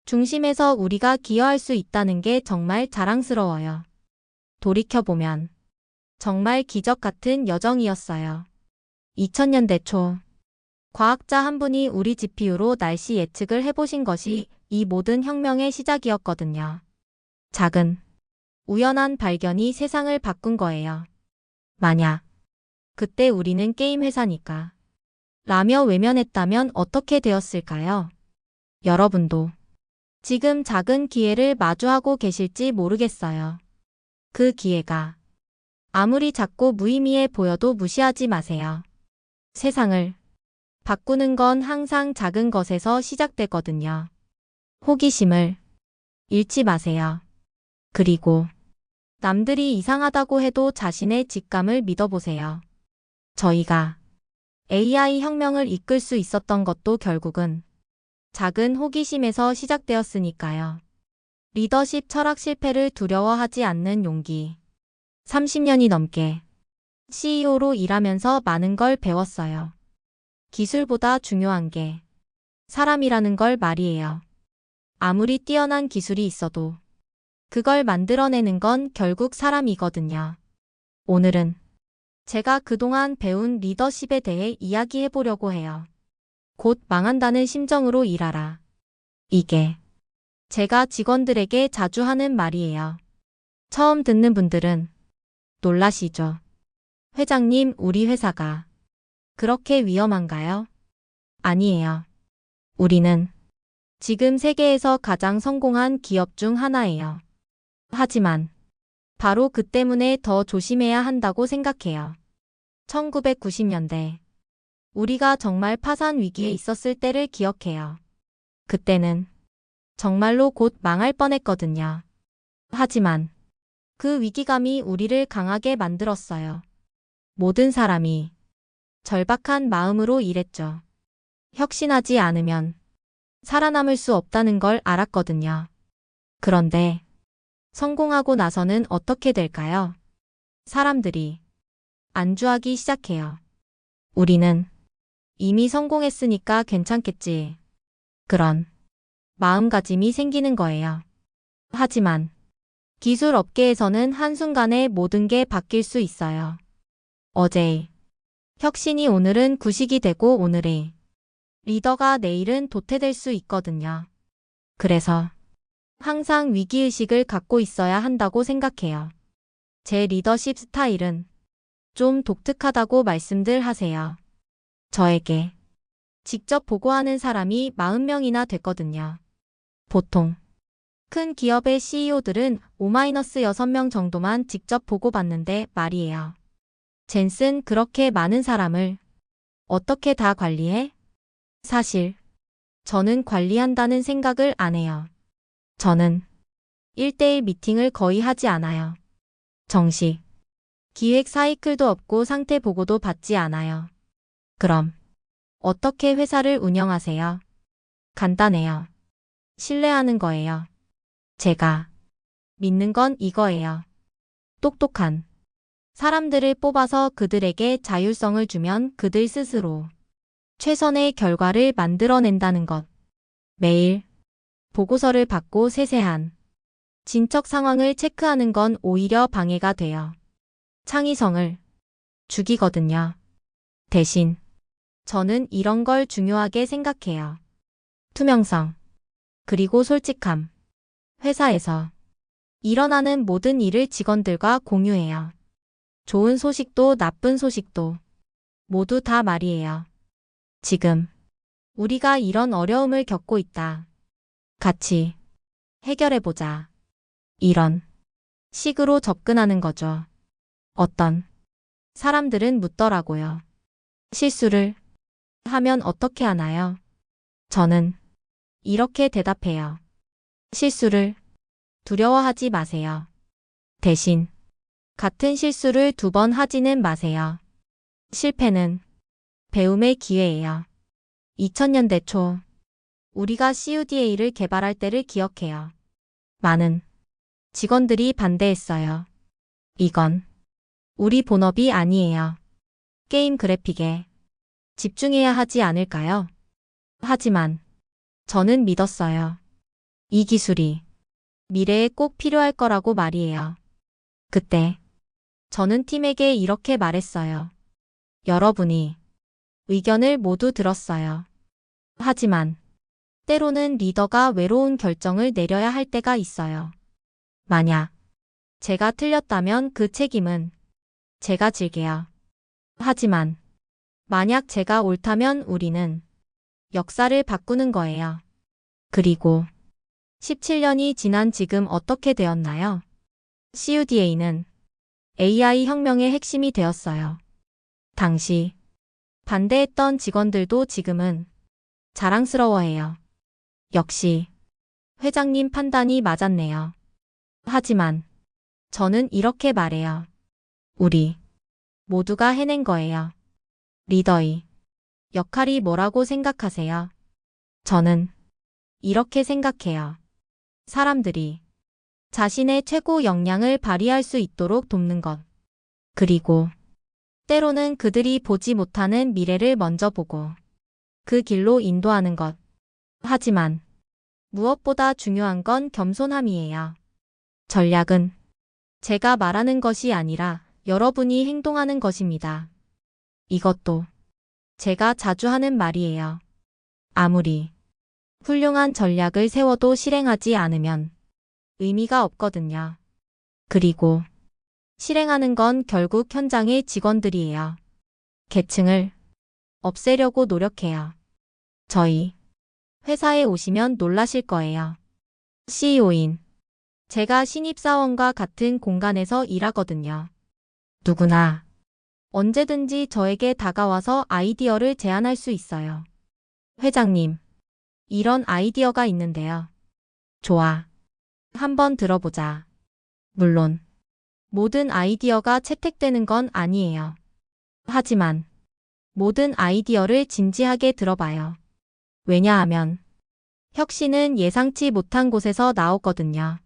중심에서 우리가 기여할 수 있다는 게 정말 자랑스러워요. 돌이켜보면 정말 기적 같은 여정이었어요. 2000년대 초 과학자 한 분이 우리 GPU로 날씨 예측을 해보신 것이 이 모든 혁명의 시작이었거든요. 작은 우연한 발견이 세상을 바꾼 거예요. 만약 그때 우리는 게임 회사니까 라며 외면했다면 어떻게 되었을까요? 여러분도 지금 작은 기회를 마주하고 계실지 모르겠어요. 그 기회가 아무리 작고 무의미해 보여도 무시하지 마세요. 세상을 바꾸는 건 항상 작은 것에서 시작되거든요. 호기심을 잃지 마세요. 그리고 남들이 이상하다고 해도 자신의 직감을 믿어보세요. 저희가 AI 혁명을 이끌 수 있었던 것도 결국은 작은 호기심에서 시작되었으니까요. 리더십 철학 실패를 두려워하지 않는 용기. 30년이 넘게 CEO로 일하면서 많은 걸 배웠어요. 기술보다 중요한 게 사람이라는 걸 말이에요. 아무리 뛰어난 기술이 있어도 그걸 만들어내는 건 결국 사람이거든요. 오늘은 제가 그동안 배운 리더십에 대해 이야기해 보려고 해요. 곧 망한다는 심정으로 일하라. 이게 제가 직원들에게 자주 하는 말이에요. 처음 듣는 분들은 놀라시죠? 회장님, 우리 회사가 그렇게 위험한가요? 아니에요. 우리는 지금 세계에서 가장 성공한 기업 중 하나예요. 하지만 바로 그 때문에 더 조심해야 한다고 생각해요. 1990년대 우리가 정말 파산 위기에 있었을 때를 기억해요. 그때는 정말로 곧 망할 뻔했거든요. 하지만 그 위기감이 우리를 강하게 만들었어요. 모든 사람이 절박한 마음으로 일했죠. 혁신하지 않으면 살아남을 수 없다는 걸 알았거든요. 그런데 성공하고 나서는 어떻게 될까요? 사람들이 안주하기 시작해요. 우리는 이미 성공했으니까 괜찮겠지. 그런 마음가짐이 생기는 거예요. 하지만 기술 업계에서는 한순간에 모든 게 바뀔 수 있어요. 어제의 혁신이 오늘은 구식이 되고 오늘의 리더가 내일은 도태될 수 있거든요. 그래서 항상 위기의식을 갖고 있어야 한다고 생각해요. 제 리더십 스타일은 좀 독특하다고 말씀들 하세요. 저에게 직접 보고하는 사람이 40명이나 됐거든요. 보통 큰 기업의 CEO들은 5-6명 정도만 직접 보고받는데 말이에요. 젠슨 그렇게 많은 사람을 어떻게 다 관리해? 사실 저는 관리한다는 생각을 안 해요. 저는 1대1 미팅을 거의 하지 않아요. 정식 기획 사이클도 없고 상태 보고도 받지 않아요. 그럼 어떻게 회사를 운영하세요? 간단해요. 신뢰하는 거예요. 제가 믿는 건 이거예요. 똑똑한 사람들을 뽑아서 그들에게 자율성을 주면 그들 스스로 최선의 결과를 만들어낸다는 것. 매일 보고서를 받고 세세한 진척 상황을 체크하는 건 오히려 방해가 돼요. 창의성을 죽이거든요. 대신 저는 이런 걸 중요하게 생각해요. 투명성, 그리고 솔직함. 회사에서 일어나는 모든 일을 직원들과 공유해요. 좋은 소식도 나쁜 소식도 모두 다 말이에요. 지금 우리가 이런 어려움을 겪고 있다. 같이 해결해보자. 이런 식으로 접근하는 거죠. 어떤 사람들은 묻더라고요. 실수를 하면 어떻게 하나요? 저는 이렇게 대답해요. 실수를 두려워하지 마세요. 대신 같은 실수를 2번 하지는 마세요. 실패는 배움의 기회예요. 2000년대 초 우리가 CUDA를 개발할 때를 기억해요. 많은 직원들이 반대했어요. 이건 우리 본업이 아니에요. 게임 그래픽에 집중해야 하지 않을까요? 하지만 저는 믿었어요. 이 기술이 미래에 꼭 필요할 거라고 말이에요. 그때 저는 팀에게 이렇게 말했어요. 여러분이 의견을 모두 들었어요. 하지만 때로는 리더가 외로운 결정을 내려야 할 때가 있어요. 만약 제가 틀렸다면 그 책임은 제가 질게요. 하지만 만약 제가 옳다면 우리는 역사를 바꾸는 거예요. 그리고 17년이 지난 지금 어떻게 되었나요? CUDA는 AI 혁명의 핵심이 되었어요. 당시 반대했던 직원들도 지금은 자랑스러워해요. 역시 회장님 판단이 맞았네요. 하지만 저는 이렇게 말해요. 우리 모두가 해낸 거예요. 리더의 역할이 뭐라고 생각하세요? 저는 이렇게 생각해요. 사람들이 자신의 최고 역량을 발휘할 수 있도록 돕는 것. 그리고 때로는 그들이 보지 못하는 미래를 먼저 보고 그 길로 인도하는 것. 하지만 무엇보다 중요한 건 겸손함이에요. 전략은 제가 말하는 것이 아니라 여러분이 행동하는 것입니다. 이것도 제가 자주 하는 말이에요. 아무리 훌륭한 전략을 세워도 실행하지 않으면 의미가 없거든요. 그리고 실행하는 건 결국 현장의 직원들이에요. 계층을 없애려고 노력해요. 저희 회사에 오시면 놀라실 거예요. CEO인 제가 신입사원과 같은 공간에서 일하거든요. 누구나 언제든지 저에게 다가와서 아이디어를 제안할 수 있어요. 회장님, 이런 아이디어가 있는데요. 좋아. 한번 들어보자. 물론 모든 아이디어가 채택되는 건 아니에요. 하지만 모든 아이디어를 진지하게 들어봐요. 왜냐하면 혁신은 예상치 못한 곳에서 나오거든요.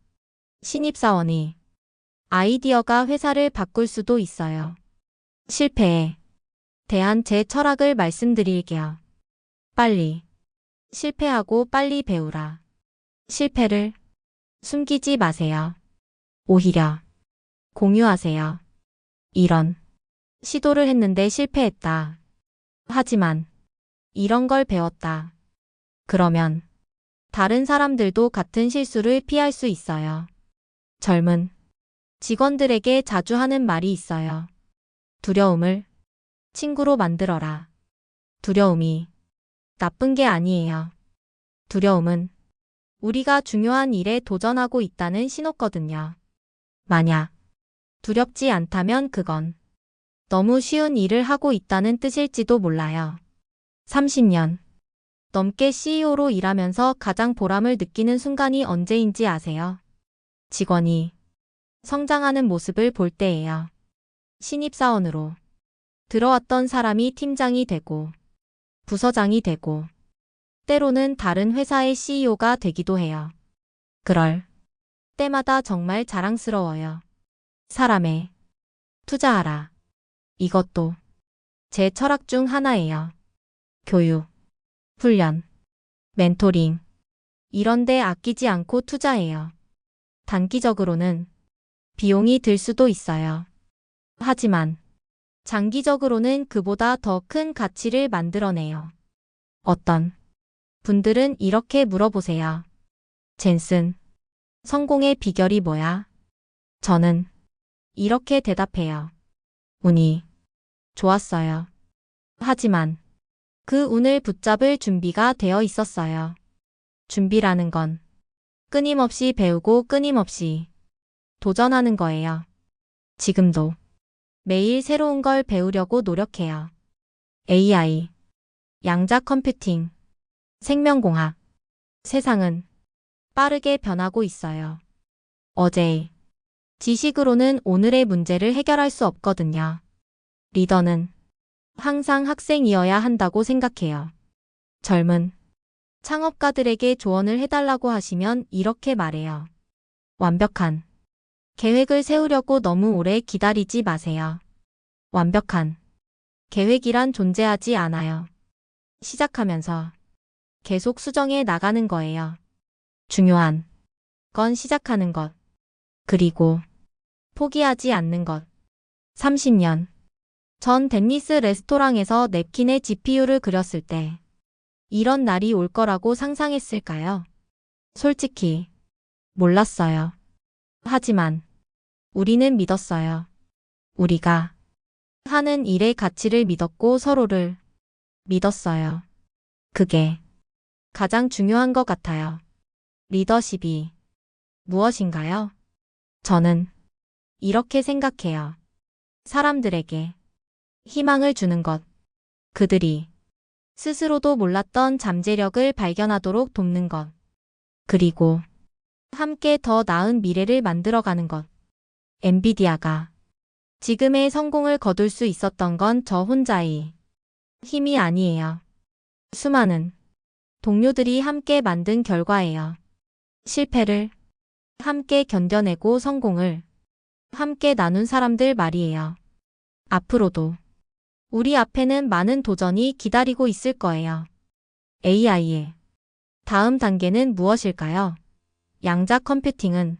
신입사원이 아이디어가 회사를 바꿀 수도 있어요. 실패에 대한 제 철학을 말씀드릴게요. 빨리 실패하고 빨리 배우라. 실패를 숨기지 마세요. 오히려 공유하세요. 이런 시도를 했는데 실패했다. 하지만 이런 걸 배웠다. 그러면 다른 사람들도 같은 실수를 피할 수 있어요. 젊은 직원들에게 자주 하는 말이 있어요. 두려움을 친구로 만들어라. 두려움이 나쁜 게 아니에요. 두려움은 우리가 중요한 일에 도전하고 있다는 신호거든요. 만약 두렵지 않다면 그건 너무 쉬운 일을 하고 있다는 뜻일지도 몰라요. 30년 넘게 CEO로 일하면서 가장 보람을 느끼는 순간이 언제인지 아세요? 직원이 성장하는 모습을 볼 때예요. 신입사원으로 들어왔던 사람이 팀장이 되고 부서장이 되고 때로는 다른 회사의 CEO가 되기도 해요. 그럴 때마다 정말 자랑스러워요. 사람에 투자하라. 이것도 제 철학 중 하나예요. 교육, 훈련, 멘토링 이런 데 아끼지 않고 투자해요. 단기적으로는 비용이 들 수도 있어요. 하지만 장기적으로는 그보다 더 큰 가치를 만들어내요. 어떤 분들은 이렇게 물어보세요. 젠슨, 성공의 비결이 뭐야? 저는 이렇게 대답해요. 운이 좋았어요. 하지만 그 운을 붙잡을 준비가 되어 있었어요. 준비라는 건 끊임없이 배우고 끊임없이 도전하는 거예요. 지금도 매일 새로운 걸 배우려고 노력해요. AI, 양자 컴퓨팅, 생명공학. 세상은 빠르게 변하고 있어요. 어제의 지식으로는 오늘의 문제를 해결할 수 없거든요. 리더는 항상 학생이어야 한다고 생각해요. 젊은 창업가들에게 조언을 해달라고 하시면 이렇게 말해요. 완벽한 계획을 세우려고 너무 오래 기다리지 마세요. 완벽한 계획이란 존재하지 않아요. 시작하면서 계속 수정해 나가는 거예요. 중요한 건 시작하는 것, 그리고 포기하지 않는 것. 30년 전 덴니스 레스토랑에서 냅킨에 GPU를 그렸을 때 이런 날이 올 거라고 상상했을까요? 솔직히 몰랐어요. 하지만 우리는 믿었어요. 우리가 하는 일의 가치를 믿었고 서로를 믿었어요. 그게 가장 중요한 것 같아요. 리더십이 무엇인가요? 저는 이렇게 생각해요. 사람들에게 희망을 주는 것. 그들이 스스로도 몰랐던 잠재력을 발견하도록 돕는 것. 그리고 함께 더 나은 미래를 만들어가는 것. 엔비디아가 지금의 성공을 거둘 수 있었던 건 저 혼자의 힘이 아니에요. 수많은 동료들이 함께 만든 결과예요. 실패를 함께 견뎌내고 성공을 함께 나눈 사람들 말이에요. 앞으로도 우리 앞에는 많은 도전이 기다리고 있을 거예요. AI의 다음 단계는 무엇일까요? 양자 컴퓨팅은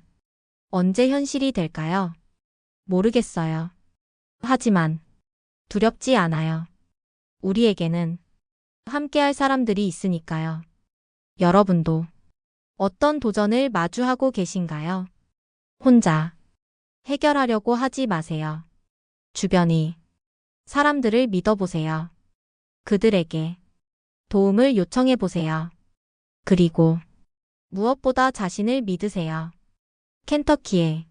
언제 현실이 될까요? 모르겠어요. 하지만 두렵지 않아요. 우리에게는 함께할 사람들이 있으니까요. 여러분도 어떤 도전을 마주하고 계신가요? 혼자 해결하려고 하지 마세요. 주변의 사람들을 믿어보세요. 그들에게 도움을 요청해 보세요. 그리고 무엇보다 자신을 믿으세요. 켄터키의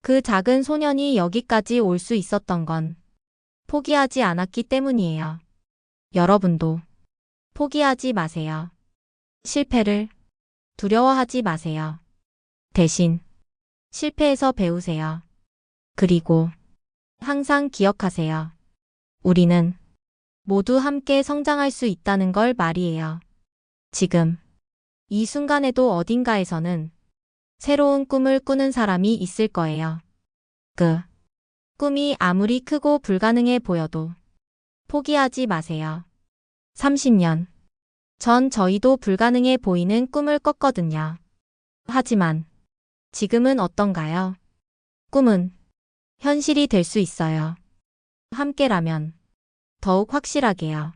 그 작은 소년이 여기까지 올 수 있었던 건 포기하지 않았기 때문이에요. 여러분도 포기하지 마세요. 실패를 두려워하지 마세요. 대신 실패에서 배우세요. 그리고 항상 기억하세요. 우리는 모두 함께 성장할 수 있다는 걸 말이에요. 지금 이 순간에도 어딘가에서는 새로운 꿈을 꾸는 사람이 있을 거예요. 그 꿈이 아무리 크고 불가능해 보여도 포기하지 마세요. 30년 전 저희도 불가능해 보이는 꿈을 꿨거든요. 하지만 지금은 어떤가요? 꿈은 현실이 될 수 있어요. 함께라면 더욱 확실하게요.